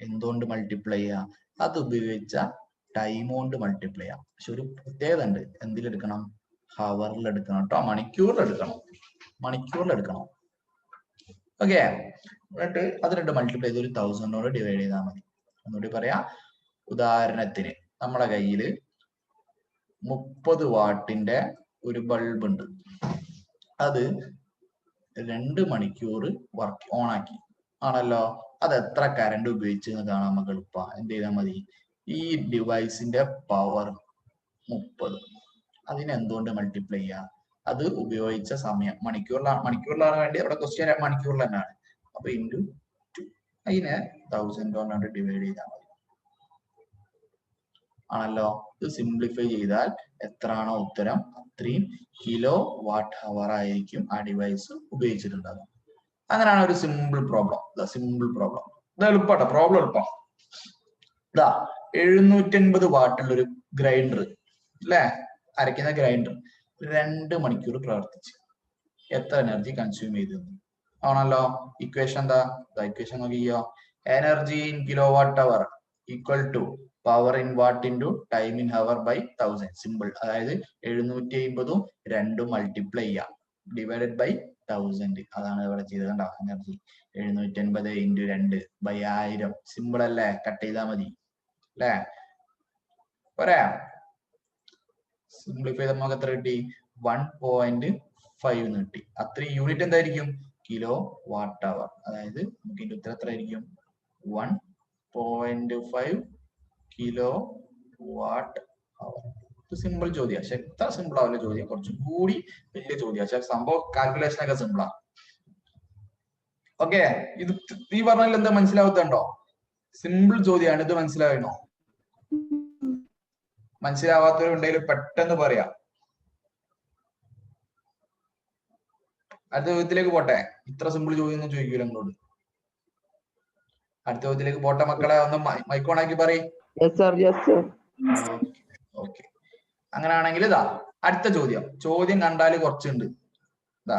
എന്തുകൊണ്ട് മൾട്ടിപ്ലൈ ചെയ്യാം? അത് ഉപയോഗിച്ച ടൈം കൊണ്ട് മൾട്ടിപ്ലൈ ചെയ്യാം. പക്ഷെ ഒരു പ്രത്യേകത ഉണ്ട്, എന്തിലെടുക്കണം? ഹവറിൽ എടുക്കണം കേട്ടോ, മണിക്കൂറിൽ എടുക്കണം. ഓക്കെ, എന്നിട്ട് അത് 2 മൾട്ടിപ്ലൈ ചെയ്ത് 1000 ഡിവൈഡ് ചെയ്താൽ മതി. ഒന്നുകൂടി പറയാം. ഉദാഹരണത്തിന് നമ്മുടെ കയ്യിൽ 30 വാട്ടിന്റെ ഒരു ബൾബ് ഉണ്ട്. അത് 2 മണിക്കൂർ ഓൺ ആക്കി ആണല്ലോ. അത് എത്ര കറണ്ട് ഉപയോഗിച്ച് കാണാൻ നമുക്ക് എളുപ്പം. എന്ത് ചെയ്താൽ മതി? ഈ ഡിവൈസിന്റെ പവർ 30, അതിനെന്തുകൊണ്ട് മൾട്ടിപ്ലൈ ചെയ്യാം? അത് ഉപയോഗിച്ച സമയം മണിക്കൂറിലാണ് വേണ്ടി. അവിടെ ക്വസ്റ്റ്യൻ മണിക്കൂറിൽ തന്നെയാണ്. അപ്പൊ ഇൻറ്റു 2, അതിനെ 1000 കൊണ്ട് ഡിവൈഡ് ചെയ്താൽ മതി ആണല്ലോ. ഇത് സിംപ്ലിഫൈ ചെയ്താൽ എത്രയാണോ ഉത്തരം അത്രയും kWh ആയിരിക്കും ആ ഡിവൈസ് ഉപയോഗിച്ചിട്ടുണ്ടാകും. അങ്ങനെയാണ് ഒരു സിമ്പിൾ പ്രോബ്ലം. ഇത് എളുപ്പട്ടോ, പ്രോബ്ലം എളുപ്പം. 750 വാട്ടുള്ള ഒരു ഗ്രൈൻഡർ അല്ലെ, അരയ്ക്കുന്ന ഗ്രൈൻഡർ 2 മണിക്കൂർ പ്രവർത്തിച്ച് എത്ര എനർജി കൺസ്യൂം ചെയ്തു ആണല്ലോ. ഇക്വേഷൻ ഇക്വേഷൻ നോക്കിയോ. Energy in kWh equal to power in watt into time in hour by 1000. Simple. അതായത് 750 2 മൾട്ടിപ്ലൈ ചെയ്യാം ഡിവൈഡഡ് ബൈ 1000. അതാണ് ഇവിടെ ചെയ്തത്. കണ്ടോ എനർജി 750 ഇൻറ്റു 2 ബൈ 1000. സിമ്പിൾ അല്ലേ? കട്ട് ചെയ്താൽ മതി അല്ലേ? പറയാ സിംപ്ലിഫൈ ചെയ്ത് നമുക്ക് എത്ര കിട്ടി? 1.5 കിട്ടി. അത്രയും യൂണിറ്റ് എന്തായിരിക്കും? കിലോ വാട്ട് അവർ. അതായത് നമുക്ക് ഇതിന്റെ ഉത്തരം എത്ര ആയിരിക്കും? 1.5 കിലോ വാട്ട് അവർ. സിമ്പിൾ ചോദ്യം. പക്ഷെ എത്ര സിമ്പിൾ ആവില്ല ചോദ്യം, കുറച്ചും കൂടി വലിയ ചോദ്യം. പക്ഷെ സംഭവം കാൽക്കുലേഷൻ ഒക്കെ സിമ്പിളാ. ഓക്കെ, ഇത് ഈ പറഞ്ഞതിൽ എന്താ മനസ്സിലാവുന്നുണ്ടോ? സിമ്പിൾ ചോദ്യമാണ് ഇത്. മനസ്സിലാവണോ? മനസ്സിലാവാത്തവരുണ്ടെങ്കിൽ പെട്ടെന്ന് പറയാം. അടുത്ത ചോദ്യത്തിലേക്ക് പോട്ടെ. ഇത്ര സിമ്പിൾ ചോദ്യം ഒന്നും ചോദിക്കൂല നിങ്ങളോട്. അടുത്ത ചോദ്യത്തിലേക്ക് പോട്ടെ മക്കളെ. ഒന്ന് മൈക്ക് ഓൺ ആക്കി പറയും. ഓക്കെ, അങ്ങനെയാണെങ്കിൽ ഇതാ അടുത്ത ചോദ്യം. ചോദ്യം കണ്ടാല് കുറച്ചുണ്ട്. ഇതാ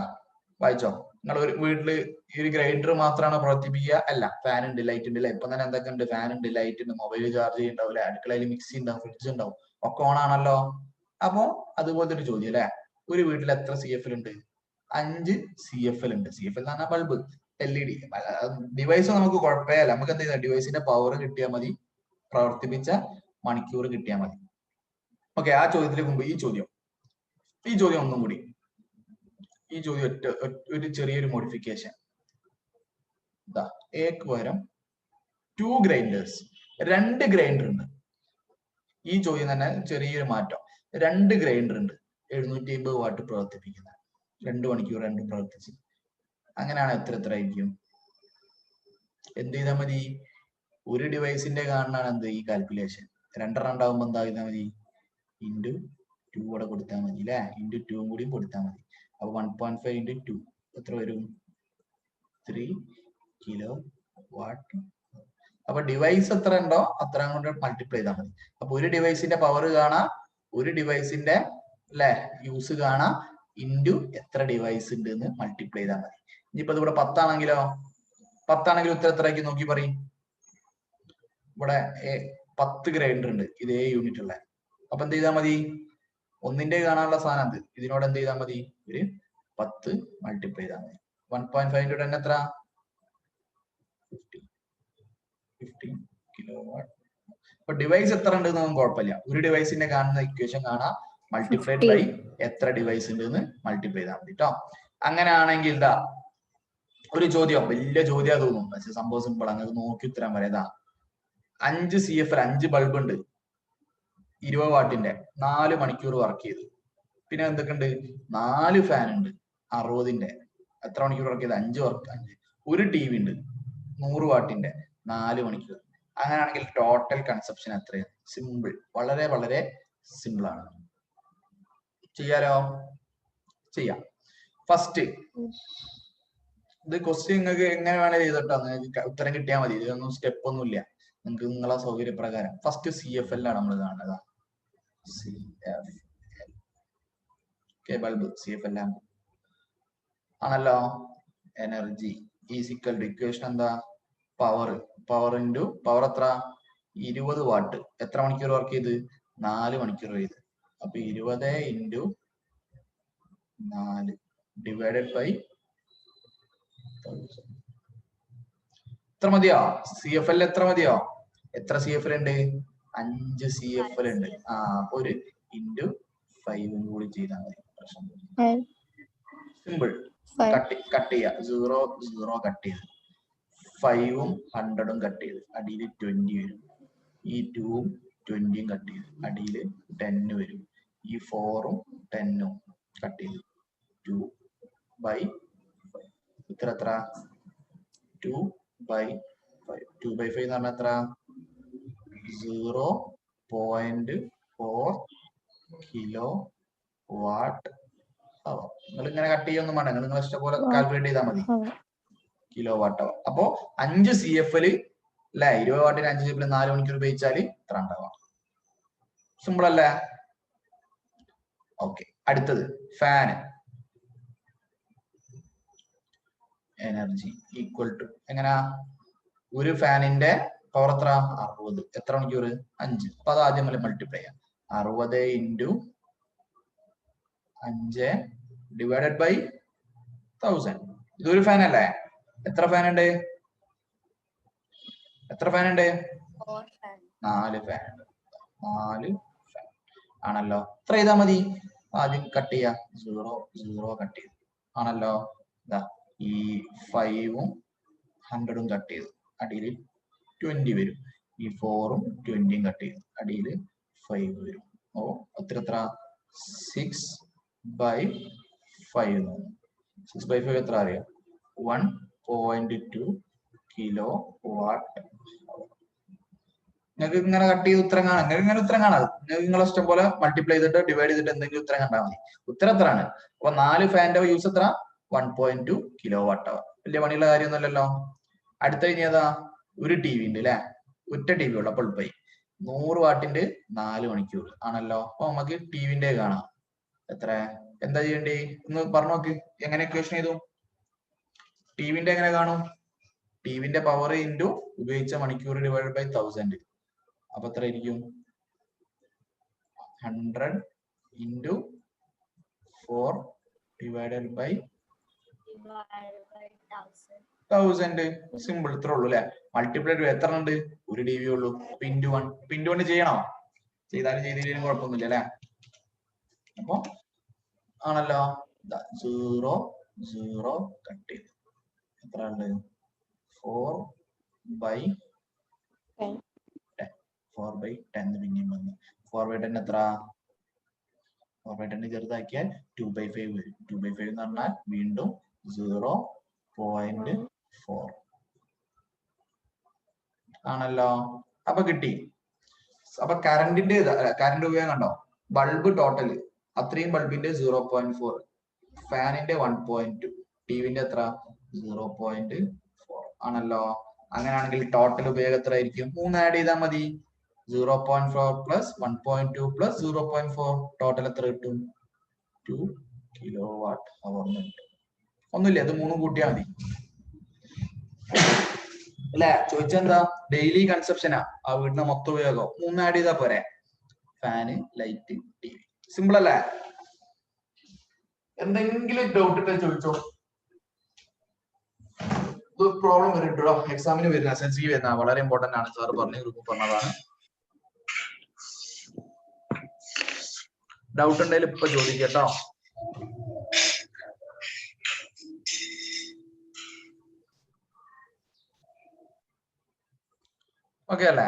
വായിച്ചോ. നിങ്ങൾ ഒരു വീട്ടില് ഈ ഒരു ഗ്രൈൻഡർ മാത്രമാണ് പ്രവർത്തിപ്പിക്കുക? അല്ല, ഫാൻ ഉണ്ട്, ലൈറ്റ് ഉണ്ട്. ഇപ്പൊ തന്നെ എന്തൊക്കെ ഉണ്ട്? ഫാൻ ഉണ്ട്, ലൈറ്റ് ഉണ്ട്, മൊബൈൽ ചാർജ് ചെയ്യുന്നുണ്ടാവില്ല, അടുക്കളയിൽ മിക്സി ഉണ്ടാവും, ഫ്രിഡ്ജ് ഉണ്ടാവും, ഒക്കെ ഓൺ ആണല്ലോ. അപ്പോ അതുപോലത്തെ ഒരു ചോദ്യം അല്ലെ. ഒരു വീട്ടിൽ എത്ര CFL ഉണ്ട്? 5 CFL ഉണ്ട്. CFL എന്ന് പറഞ്ഞാൽ ബൾബ്, LED. ഡിവൈസ് നമുക്ക് കുഴപ്പമില്ല. നമുക്ക് എന്ത് ചെയ്യുക? ഡിവൈസിന്റെ പവർ കിട്ടിയാൽ മതി, പ്രവർത്തിപ്പിച്ച മണിക്കൂർ കിട്ടിയാൽ മതി. ഓക്കെ, ആ ചോദ്യത്തിലേക്ക് മുമ്പ് ഈ ചോദ്യം ഒന്നും കൂടി. ഈ ചോദ്യം ഒരു ചെറിയൊരു മോഡിഫിക്കേഷൻ. എക്ക് പകരം 2 ഗ്രൈൻഡേഴ്സ്, 2 ഗ്രൈൻഡർ ഉണ്ട്. ഈ ചോദ്യം തന്നെ ചെറിയൊരു മാറ്റം. 2 ഗ്രൈൻഡർ ഉണ്ട്, 750 വാട്ട് പ്രവർത്തിപ്പിക്കുന്ന, 2 മണിക്കൂർ രണ്ടും പ്രവർത്തിച്ച്. അങ്ങനെയാണ് എത്ര ആയിരിക്കും? എന്ത് ചെയ്താൽ മതി? ഒരു ഡിവൈസിന്റെ കാണാനാണ് എന്ത് ഈ കാൽക്കുലേഷൻ. 2 ഉണ്ടാവുമ്പോൾ എന്താ ചെയ്താൽ മതി? ഇൻറ്റു 2 കൂടെ കൊടുത്താൽ മതി അല്ലെ? ഇൻറ്റു 2 കൂടി കൊടുത്താൽ മതി. അപ്പൊ 1.5 ഇൻറ്റു 2 എത്ര വരും? 3 കിലോ വാട്ട്. അപ്പൊ ഡിവൈസ് എത്ര ഉണ്ടോ അത്ര കൊണ്ട് മൾട്ടിപ്ലൈ ചെയ്താൽ മതി. അപ്പൊ ഒരു ഡിവൈസിന്റെ പവർ കാണാം, ഒരു ഡിവൈസിന്റെ അല്ലെ യൂസ് കാണാം, ഇൻറ്റു എത്ര ഡിവൈസ് ഉണ്ട് എന്ന് മൾട്ടിപ്ലൈ ചെയ്താൽ മതി. ഇനിയിപ്പോ ഇവിടെ 10 ആണെങ്കിലോ? 10 ആണെങ്കിൽ ഉത്തരം എത്ര ആക്കി നോക്കി പറയും. ഇവിടെ 10 ഗ്രൈൻഡർ ഉണ്ട്, ഇതേ യൂണിറ്റ് ഉള്ള. അപ്പൊ എന്ത് ചെയ്താൽ മതി? ഒന്നിന്റെ കാണാനുള്ള സാധനം എന്ത്? ഇതിനോട് എന്ത് ചെയ്താൽ മതി? ഒരു 10 മൾട്ടിപ്ലൈ ചെയ്താൽ മതി. 1.5 ഇൻറ്റു 10 എത്ര? 15 കിലോ വാട്ട്. അപ്പൊ ഡിവൈസ് എത്ര ഉണ്ട് എന്നൊന്നും കുഴപ്പമില്ല. ഒരു ഡിവൈസിന്റെ കാണുന്ന ഇക്വേഷൻ കാണാം, മൾട്ടിപ്ലൈഡ് ബൈ എത്ര ഡിവൈസ് ഉണ്ട് എന്ന് മൾട്ടിപ്ലൈ ചെയ്താൽ മതി കേട്ടോ. അങ്ങനെയാണെങ്കിൽ ഇതാ ഒരു ചോദ്യം, വലിയ ചോദ്യം തോന്നും, പക്ഷെ സംഭവം സിമ്പിൾ. അങ്ങനെ നോക്കി ഉത്തരം പറയാ. 5 CFL, 5 ബൾബ് ഉണ്ട്, 20 വാട്ടിന്റെ, 4 മണിക്കൂർ വർക്ക് ചെയ്തു. പിന്നെ എന്തൊക്കെയുണ്ട്? 4 ഫാൻ ഉണ്ട്, 60ന്റെ, എത്ര മണിക്കൂർ വർക്ക് ചെയ്ത്? 5 വർക്ക്. 5. ഒരു TV ഉണ്ട്, 100 വാട്ടിന്റെ, 4 മണിക്കൂർ. അങ്ങനെയാണെങ്കിൽ ടോട്ടൽ കൺസപ്ഷൻ എത്രയാണ്? സിമ്പിൾ, വളരെ വളരെ സിമ്പിൾ ആണ്. ചെയ്യാലോ? ചെയ്യാം. ഫസ്റ്റ് ഇത് ക്വസ്റ്റ്യൻ നിങ്ങൾക്ക് എങ്ങനെ വേണേൽ ചെയ്തിട്ടോ, നിങ്ങൾക്ക് ഉത്തരം കിട്ടിയാൽ മതി. ഇതൊന്നും സ്റ്റെപ്പ് ഒന്നും ഇല്ല, നിങ്ങൾക്ക് നിങ്ങളെ സൗകര്യപ്രകാരം. ഫസ്റ്റ് CFL ആണ് നമ്മൾ കാണുന്നത്. ബൾബ് CFL ആണല്ലോ. എനർജി ഈസിക്കൽ ടു ഇക്വേഷൻ എന്താ? പവർ ഇൻറ്റു പവർ എത്ര? 20 വാട്ട്. എത്ര മണിക്കൂർ വർക്ക് ചെയ്ത്? 4 മണിക്കൂർ ചെയ്ത്. അപ്പൊ 20 ഇൻറ്റു 4 ഡിവൈഡഡ് ബൈ 1000. എത്ര മതിയോ? CFL എത്ര മതിയോ? എത്ര CFL ഉണ്ട്? 5 CFL ഉണ്ട്. അപ്പൊ ഒരു ഇൻറ്റു 5 കൂടി ചെയ്താൽ മതി. സിമ്പിൾ. കട്ട് ചെയ്യാം. 0 കട്ട് ചെയ്ത്, 5ഉം 100ഉം കട്ട് ചെയ്ത് അടിയിൽ 20 വരും. ഈ 2ഉം 20ഉം കട്ട് ചെയ്ത് അടിയിൽ 10 വരും. ഈ 4ഉം 10ഉം കട്ട് ചെയ്ത് 2/5. ഇത്ര എത്ര? 2/5. 2/5 എന്ന് പറഞ്ഞാൽ എത്ര? 0.4 കിലോ വാട്ട് അവർ. നിങ്ങൾ ഇങ്ങനെ കട്ട് ചെയ്യൊന്നും വേണ്ട, നിങ്ങൾ ഇഷ്ടംപോലെ കാൽക്കുലേറ്റ് ചെയ്താൽ മതി. കിലോ വാട്ട് അവർ. അപ്പോ 5 CFL അല്ലെ, 20 വാട്ടിന് 5 CFL 4 മണിക്കൂർ ഉപയോഗിച്ചാൽ ഇത്ര ഉണ്ടാവാം. സിമ്പിൾ അല്ലേ? ഓക്കെ, അടുത്തത് ഫാന്. എനർജി ഈക്വൽ ടു എങ്ങനാ? ഒരു ഫാനിന്റെ പവർ എത്ര 60. എത്ര മണിക്കൂർ 5. അപ്പൊ അത് ആദ്യം മൾട്ടിപ്ലൈ ചെയ്യാം. 60 ഇൻറ്റു 5 ഡിവൈഡഡ് ബൈ 1000. ഇതൊരു ഫാൻ അല്ലേ? എത്ര ഫാൻ ഉണ്ട്? എത്ര ഫാൻ ഉണ്ട്? 4 ഫാൻ ഉണ്ട്. 4 ഫാൻ ആണല്ലോ. എത്ര ചെയ്താൽ മതി? ആദ്യം കട്ട് ചെയ്യാം. 0 0 കട്ട് ചെയ്തു ആണല്ലോ. ഇതാ ഈ 5ഉം 100ഉം കട്ട് ചെയ്തു. അടിയിൽ 20 വരും. ഈ 4ഉം 20ഉം കട്ട് ചെയ്തു. അടിയിൽ 5 വരും. ഓ എത്ര 6/5. 6/5 എത്ര അറിയാം? 1.2 കിലോ വാട്ട്. നിങ്ങൾക്ക് ഇങ്ങനെ കട്ട് ചെയ്ത് ഉത്തരം കാണാം. നിങ്ങൾക്ക് ഇങ്ങനെ ഉത്തരം കാണാം. നിങ്ങൾക്ക് നിങ്ങളെ ഇഷ്ടം പോലെ മൾട്ടിപ്ലൈ ചെയ്തിട്ട് ഡിവൈഡ് ചെയ്തിട്ട് എന്തെങ്കിലും ഉത്തരം കണ്ടാൽ മതി. ഉത്തരം എത്രയാണ്? അപ്പൊ 4 ഫാന്റെ യൂസ് എത്ര? 1.2 കിലോ വാട്ട് അവർ. വലിയ പണിയുള്ള കാര്യമൊന്നുമല്ലല്ലോ. അടുത്ത കഴിഞ്ഞതാ ഒരു ടി വി ഉണ്ട് അല്ലെ? ഒറ്റ ടി വി ഉള്ളു. അപ്പോൾ 100 വാട്ടിന്റെ 4 മണിക്കൂർ ആണല്ലോ. അപ്പൊ നമുക്ക് ടിവിന്റെ കാണാം. എത്ര? എന്താ ചെയ്യണ്ടേ? ഒന്ന് പറഞ്ഞു നോക്ക്. എങ്ങനെ ഇക്വേഷൻ ചെയ്തു? ടിവിന്റെ എങ്ങനെ കാണും? ടിവിന്റെ പവർ ഇൻറ്റു ഉപയോഗിച്ച മണിക്കൂർ ഡിവൈഡഡ് ബൈ 1000. അപ്പൊ എത്ര ആയിരിക്കും? 100 ഇൻറ്റു 4 ഡിവൈഡഡ് ബൈ 1000. സിമ്പിൾ. ഇത്ര ഉള്ളൂ അല്ലെ? മൾട്ടിപ്ലൈ എത്ര ഉണ്ട്? ഒരു ടി വി ഉള്ളൂ. ഇൻറ്റു 1. ഇൻറ്റു 1 ചെയ്യണോ? ചെയ്താലും ചെയ്തില്ലെങ്കിലും കുഴപ്പമൊന്നുമില്ല അല്ലെ? അപ്പൊ ആണല്ലോ. 0 0 കട്ട് ചെയ്തു. എത്ര ഉണ്ട്? 4/10. 4/10 പിന്നെയും വന്നു. 4/10 എത്ര? 4/10 ചെറുതാക്കിയാൽ 2/5 വരും. 2/5 എന്ന് പറഞ്ഞാൽ വീണ്ടും 0.4 ആണല്ലോ. അപ്പൊ കിട്ടി. അപ്പൊ കറണ്ടിന്റെ കറണ്ട് ഉപയോഗം കണ്ടോ? ബൾബ് ടോട്ടൽ അത്രയും ബൾബിന്റെ 0.4, ഫാനിന്റെ 1.2, ടിവിന്റെ എത്ര? 0.4 ആണല്ലോ. അങ്ങനെയാണെങ്കിൽ ടോട്ടൽ ഉപയോഗം എത്ര ആയിരിക്കും? 3 ആഡ് ചെയ്താൽ മതി. 0.4 പ്ലസ് 1.2 പ്ലസ് 0.4 ടോട്ടൽ എത്ര കിട്ടും? 2 കിലോ വാട്ട് അവർ കിട്ടും. ഒന്നുമില്ല, അത് 3 കൂട്ടിയാൽ മതി അല്ലെ? ചോദിച്ചെന്താ? ഡെയിലി കൺസപ്ഷനാ ആ വീടിന്റെ മൊത്തം ഉപയോഗം. 3 ആഡ് ചെയ്താൽ പോരെ? Fan, light, T V. Simple അല്ലേ? എന്തെങ്കിലും ഡൗട്ട് ഉണ്ടെങ്കിൽ ചോദിച്ചോ. ഇത് പ്രോബ്ലം വരുന്നുണ്ടോ? എക്സാമിന് വരുന്ന SSC വരുന്ന വളരെ ഇമ്പോർട്ടന്റ് ആണ്. സാർ പറഞ്ഞു, ഗ്രൂപ്പ് പറഞ്ഞതാണ്. ഡൗട്ട് ഉണ്ടെങ്കിൽ ഇപ്പൊ ചോദിക്കട്ടോ. ഓക്കെ അല്ലേ?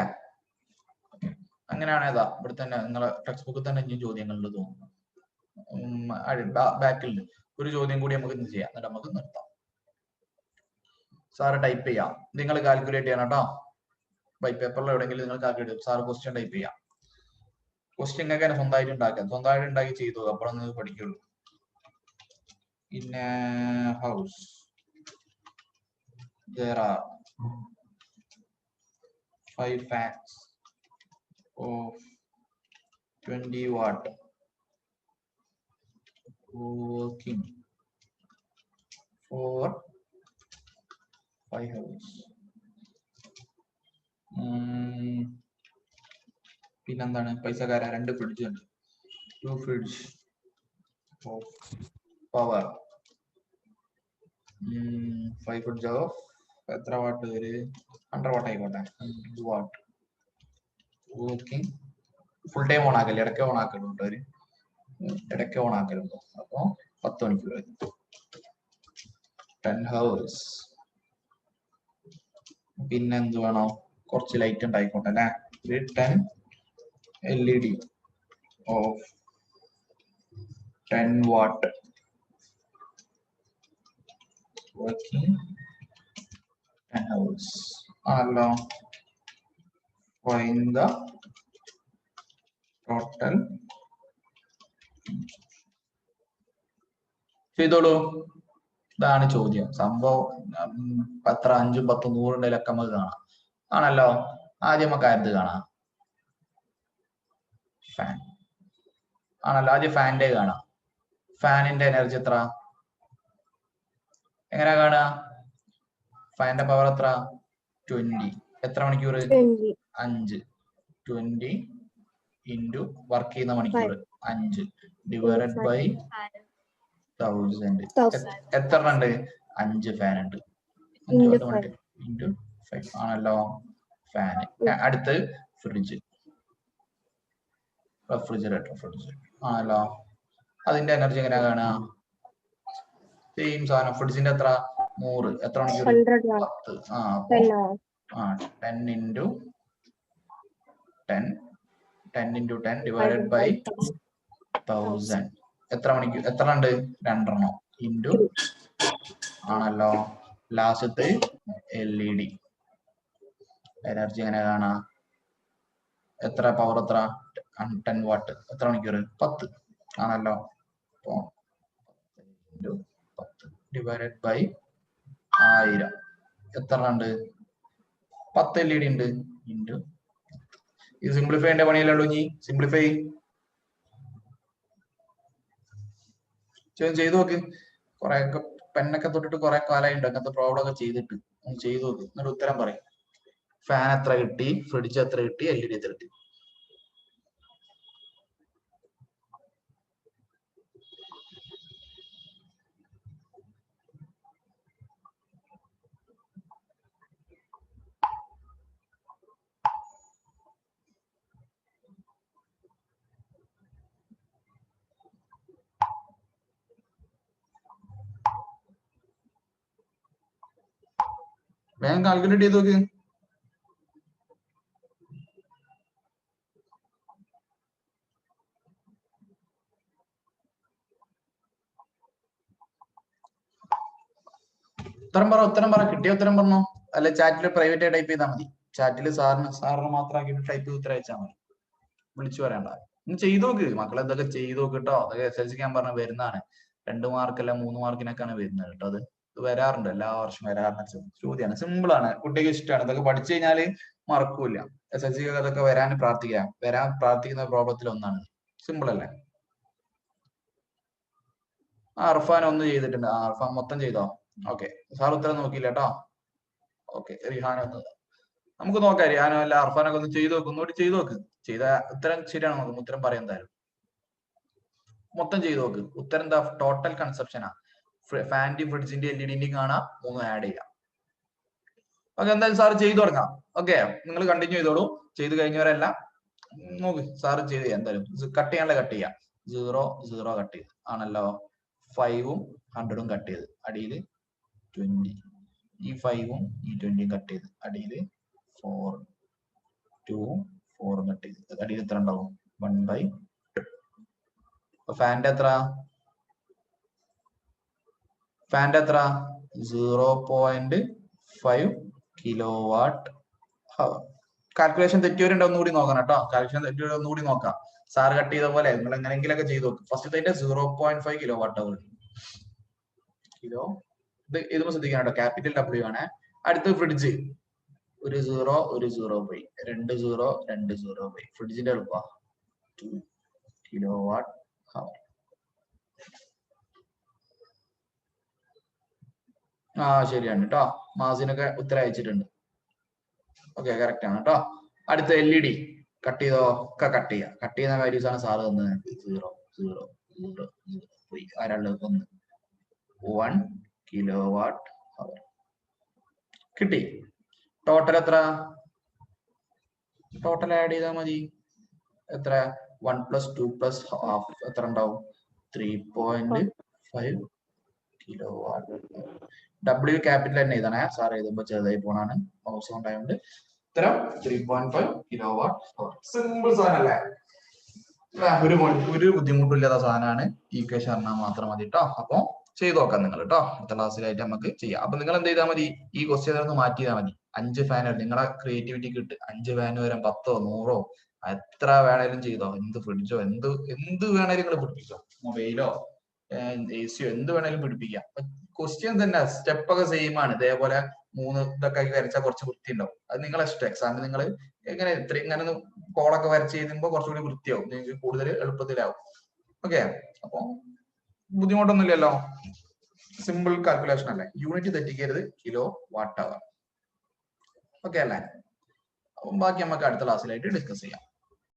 അങ്ങനെയാണ്. ഏതാ ഇവിടെ തന്നെ നിങ്ങളെ ടെക്സ്റ്റ് ബുക്കിൽ തന്നെ ഇനി ചോദ്യങ്ങളുണ്ട് തോന്നുന്നു. ബാക്കിൽ ഒരു ചോദ്യം കൂടി നമുക്ക് ഇന്ന് ചെയ്യാം, എന്നിട്ട് നമുക്ക് നിർത്താം. സാറ് ടൈപ്പ് ചെയ്യാം, നിങ്ങൾ കാൽക്കുലേറ്റ് ചെയ്യണം കേട്ടോ. വൈറ്റ് പേപ്പറിൽ എവിടെയെങ്കിലും നിങ്ങൾ കാൽക്കുലേറ്റ്, സാറ് ക്വസ്റ്റ്യൻ ടൈപ്പ് ചെയ്യാം. ക്വസ്റ്റ്യൻ നിങ്ങൾക്ക് തന്നെ സ്വന്തമായിട്ട് ഉണ്ടാക്കാം. സ്വന്തമായിട്ട് ഉണ്ടാക്കി ചെയ്തു, അപ്പോഴാണ് നിങ്ങൾക്ക് പഠിക്കുള്ളൂ. In a house there are 5 fans of 20 watt working for 5 hours. പിന്നെന്താണ്? പൈസക്കാരാ 2 ഫ്രിഡ്ജ് ഉണ്ട്. 2 fridge of power 5 fridge of എത്ര വാട്ട്? ഒരു 100 വാട്ട് ആയിക്കോട്ടെ. 100 watt working. Full time on ആക്കല്ലേ, ഇടയ്ക്ക് ഓൺ ആക്കലുണ്ട്. ഒരു ഇടയ്ക്ക് ഓൺ ആക്കലുണ്ട്. അപ്പൊ 10 മണിക്കൂർ 10 hours. പിന്നെ എന്ത് വേണോ? കുറച്ച് ലൈറ്റ് ഉണ്ടായിക്കോട്ടെ അല്ലെ. 10 LED of 10 watt working 10 hours ആണല്ലോ. Find the total. ചെയ്തോളൂ. ഇതാണ് ചോദ്യം. സംഭവം 10, 5, 10, 100 ലക്കം നമുക്ക് കാണാം ആണല്ലോ. ആദ്യം നമുക്ക് ആയത് കാണാം, ഫാൻ ആണല്ലോ. ആദ്യം ഫാനിന്റെ കാണാം. ഫാനിന്റെ എനർജി എത്ര? എങ്ങനെ കാണുക? ഫാനിന്റെ പവർ എത്ര? 20. എത്ര മണിക്കൂർ? 5. 20 ഇൻറ്റു വർക്ക് ചെയ്യുന്ന മണിക്കൂർ 5 ഡിവൈഡഡ് ബൈ 1000. എത്ര ഉണ്ട്? 5 ഫാൻ ഉണ്ട്. 5 ഇൻറ്റു 5 ആണല്ലോ ഫാൻ. അടുത്ത് ഫ്രിഡ്ജ്, റെഫ്രിജറേറ്റർ, ഫ്രിഡ്ജ് ആണല്ലോ. അതിന്റെ എനർജി എങ്ങനെയാ കാണുക? സെയിം സാധനം. ഫ്രിഡ്ജിന്റെ എത്ര? 100. എത്ര മണിക്കൂർ? 10. 10 ഇൻറ്റു 10 ഇൻറ്റു 10 ഡിവൈഡഡ് ബൈ 1000. എത്ര മണിക്കൂർ? എത്ര ഉണ്ട്? 2 ഇൻറ്റു ആണല്ലോ. ലാസ്റ്റത്തെ LED എനർജി എങ്ങനെ കാണാ? എത്ര പവർ? എത്ര? 10 വാട്ട്. എത്ര മണിക്കൂർ? 10 ആണല്ലോ. 10 ഡിവൈഡഡ് ബൈ 1000. എത്ര ഉണ്ട്? 10 LED ഉണ്ട് ഇൻറ്റു. ഇത് സിംപ്ലിഫൈ ചെയ്യേണ്ട പണിയല്ലേ ഉള്ളൂ. ഇനി സിംപ്ലിഫൈ ചെയ്തു നോക്ക്. കുറെ ഒക്കെ പെണ്ണൊക്കെ തൊട്ടിട്ട് കുറെ കാലമായിട്ടുണ്ട് അങ്ങനത്തെ പ്രോബ്ലം ഒക്കെ ചെയ്തിട്ട്. ചെയ്തു നോക്ക്, എന്നിട്ട് ഉത്തരം പറയും. ഫാൻ എത്ര കിട്ടി? ഫ്രിഡ്ജ് എത്ര കിട്ടി? LED എത്ര കിട്ടി? വേഗം കാൽക്കുലേറ്റ് ചെയ്ത് നോക്ക്. ഉത്തരം പറ. കിട്ടിയ ഉത്തരം പറഞ്ഞോ. അല്ലെ ചാറ്റിൽ പ്രൈവറ്റ് ടൈപ്പ് ചെയ്താൽ മതി. ചാറ്റിൽ സാറിന് മാത്രമാക്കിയിട്ട് ടൈപ്പ് ചെയ്ത് ഉത്തരം അയച്ചാൽ മതി. വിളിച്ചു പറയണ്ട. ഇന്ന് ചെയ്തു നോക്ക് മക്കളെ. ഇതൊക്കെ ചെയ്തു നോക്കിട്ടോ. അതൊക്കെ SLC ഞാൻ പറഞ്ഞ വരുന്നതാണ്. 2 മാർക്കല്ല 3 മാർക്കിനൊക്കെയാണ് വരുന്നത് കേട്ടോ. അത് വരാറുണ്ട്, എല്ലാ വർഷവും വരാറുണ്ട്. ചോദ്യമാണ്, സിമ്പിൾ ആണ്, കുട്ടിക്ക് ഇഷ്ടമാണ്. ഇതൊക്കെ പഠിച്ചു കഴിഞ്ഞാല് മറക്കൂല. SLC അതൊക്കെ വരാൻ പ്രാർത്ഥിക്കുന്ന പ്രോബ്ലത്തിൽ ഒന്നാണ്. സിമ്പിൾ അല്ലേ? അർഫാൻ ഒന്ന് ചെയ്തിട്ടുണ്ട്. അർഫാൻ മൊത്തം ചെയ്തോ? ഓക്കെ. സാർ ഉത്തരം നോക്കിയില്ല കേട്ടോ. ഓക്കെ. റിഹാന ഒന്ന് നമുക്ക് നോക്കാം. റിഹാനോ അല്ല അർഫാനൊക്കെ ഒന്ന് ചെയ്ത് നോക്കും. ഒന്നുകൂടി ചെയ്ത് നോക്ക്. ചെയ്ത ഉത്തരം ശരിയാണോ നോക്കും. ഉത്തരം പറയാൻ എന്തായാലും മൊത്തം ചെയ്ത് നോക്ക്. ഉത്തരം എന്താ? ടോട്ടൽ കൺസപ്ഷനാ. ഫാന്റെയും ഫ്രിഡ്ജിന്റെ LED കാണാം, 3 ആഡ് ചെയ്യാം. ഓക്കെ. എന്തായാലും സാർ ചെയ്തു തുടങ്ങാം. ഓക്കെ. നിങ്ങൾ കണ്ടിന്യൂ ചെയ്തോളൂ. ചെയ്ത് കഴിഞ്ഞവരെല്ലാം നോക്ക്. സാറ് ചെയ്ത് ചെയ്യാം. എന്തായാലും കട്ട് ചെയ്യാനുള്ള കട്ട് ചെയ്യാം. 0 0 കട്ട് ചെയ്ത് ആണല്ലോ. 5ഉം 100ഉം കട്ട് ചെയ്ത് അടിയിൽ 20. ഈ 5ഉം ഈ 20ഉം കട്ട് ചെയ്ത് അടിയിൽ 4 2ഉം 4ഉം കട്ട് ചെയ്ത് അടിയിൽ എത്ര ഉണ്ടാവും? 1/2. ഫാന്റെ എത്ര? 0.5 കിലോവാട്ട് ഹവർ. കാൽക്കുലേഷൻ തെറ്റിയവരുണ്ട്, ഒന്നുകൂടി നോക്കണം കേട്ടോ. കാൽക്കുലേഷൻ തെറ്റിയവർ ഒന്നുകൂടി നോക്കാം. സാർ കട്ട് ചെയ്ത പോലെ നിങ്ങൾ എങ്ങനെയെങ്കിലൊക്കെ ചെയ്ത് നോക്കും. ഫസ്റ്റ് 0.5 കിലോവാട്ട് അവർ കിലോ. ഇതും ശ്രദ്ധിക്കണം കേട്ടോ. ക്യാപിറ്റൽ W ആണ്. അടുത്ത ഫ്രിഡ്ജ്. ഒരു 0 ഒരു 0 പോയി. 2 0 2 0 പോയി. ഫ്രിഡ്ജിന്റെ എളുപ്പ 2 കിലോവാട്ട് ഹവർ. ശരിയാണ് കേട്ടോ. മാസിനൊക്കെ ഉത്തരം അയച്ചിട്ടുണ്ട്. ഓക്കെ, കറക്റ്റ് ആണ് കേട്ടോ. അടുത്ത LED കട്ട് ചെയ്തോ? ഒക്കെ കട്ട് ചെയ്യാം. കട്ട് ചെയ്യുന്ന വാല്യൂസ് ആണ് സാറ് തന്നത്. 0 0 0 0 ആരാളുള്ളത്? 1 കിലോവാട്ട് ഹവർ കിട്ടി. ടോട്ടൽ എത്ര? ടോട്ടൽ ആഡ് ചെയ്താൽ മതി. എത്ര? 1 + 2 + ½ എത്ര ഉണ്ടാവും? 3.5 കിലോവാട്ട്. W ക്യാപിറ്റൽ തന്നെ എഴുതണേ. സാർ എഴുതുമ്പോ ചെറുതായി പോണാണ്, മൗസ് കൊണ്ടായതുകൊണ്ട്. ഉത്തരം 3.5 കിലോവാട്ട് ഹവർ. സിമ്പിൾ സാധനം അല്ലേ? ഒരു ബുദ്ധിമുട്ടില്ലാത്ത സാധനമാണ്. ഈക്വേഷൻ അറിഞ്ഞാൽ മാത്രം മതി കേട്ടോ. അപ്പൊ ചെയ്ത് നോക്കാം നിങ്ങൾ കേട്ടോ. അടുത്ത ക്ലാസ്സിലായിട്ട് നമുക്ക് ചെയ്യാം. അപ്പൊ നിങ്ങൾ എന്ത് ചെയ്താൽ മതി? ഈ ക്വസ്റ്റ്യൻ ഒന്ന് മാറ്റി ചെയ്താൽ മതി. 5 ഫാൻ നിങ്ങളെ ക്രിയേറ്റിവിറ്റി കിട്ട്. 5 ഫാൻ വരാം, 10 100 എത്ര വേണേലും ചെയ്തോ. എന്ത് ഫ്രിഡ്ജോ എന്ത് വേണേലും നിങ്ങൾ പിടിപ്പിച്ചോ. മൊബൈലോ AC എന്ത് വേണേലും പിടിപ്പിക്കാം. ക്വസ്റ്റ്യൻ തന്നെ സ്റ്റെപ്പ് ഒക്കെ സെയിം ആണ്. ഇതേപോലെ 3 ഇതൊക്കെ വരച്ചാൽ കുറച്ച് വൃത്തി ഉണ്ടാവും. അത് നിങ്ങളെ ഇഷ്ടം. എക്സാമിന് നിങ്ങൾ ഇങ്ങനെ കോളൊക്കെ വരച്ച് ചെയ്യുമ്പോൾ കുറച്ചുകൂടി വൃത്തിയാവും. നിങ്ങൾക്ക് കൂടുതൽ എളുപ്പത്തിലാവും. ഓക്കെ. അപ്പൊ ബുദ്ധിമുട്ടൊന്നുമില്ലല്ലോ. സിമ്പിൾ കാൽക്കുലേഷൻ അല്ലേ? യൂണിറ്റ് തെറ്റിക്കരുത്. കിലോ വാട്ട് അവർ. ഓക്കെ അല്ലേ? ബാക്കി നമുക്ക് അടുത്ത ക്ലാസ്സിലായിട്ട് ഡിസ്കസ് ചെയ്യാം.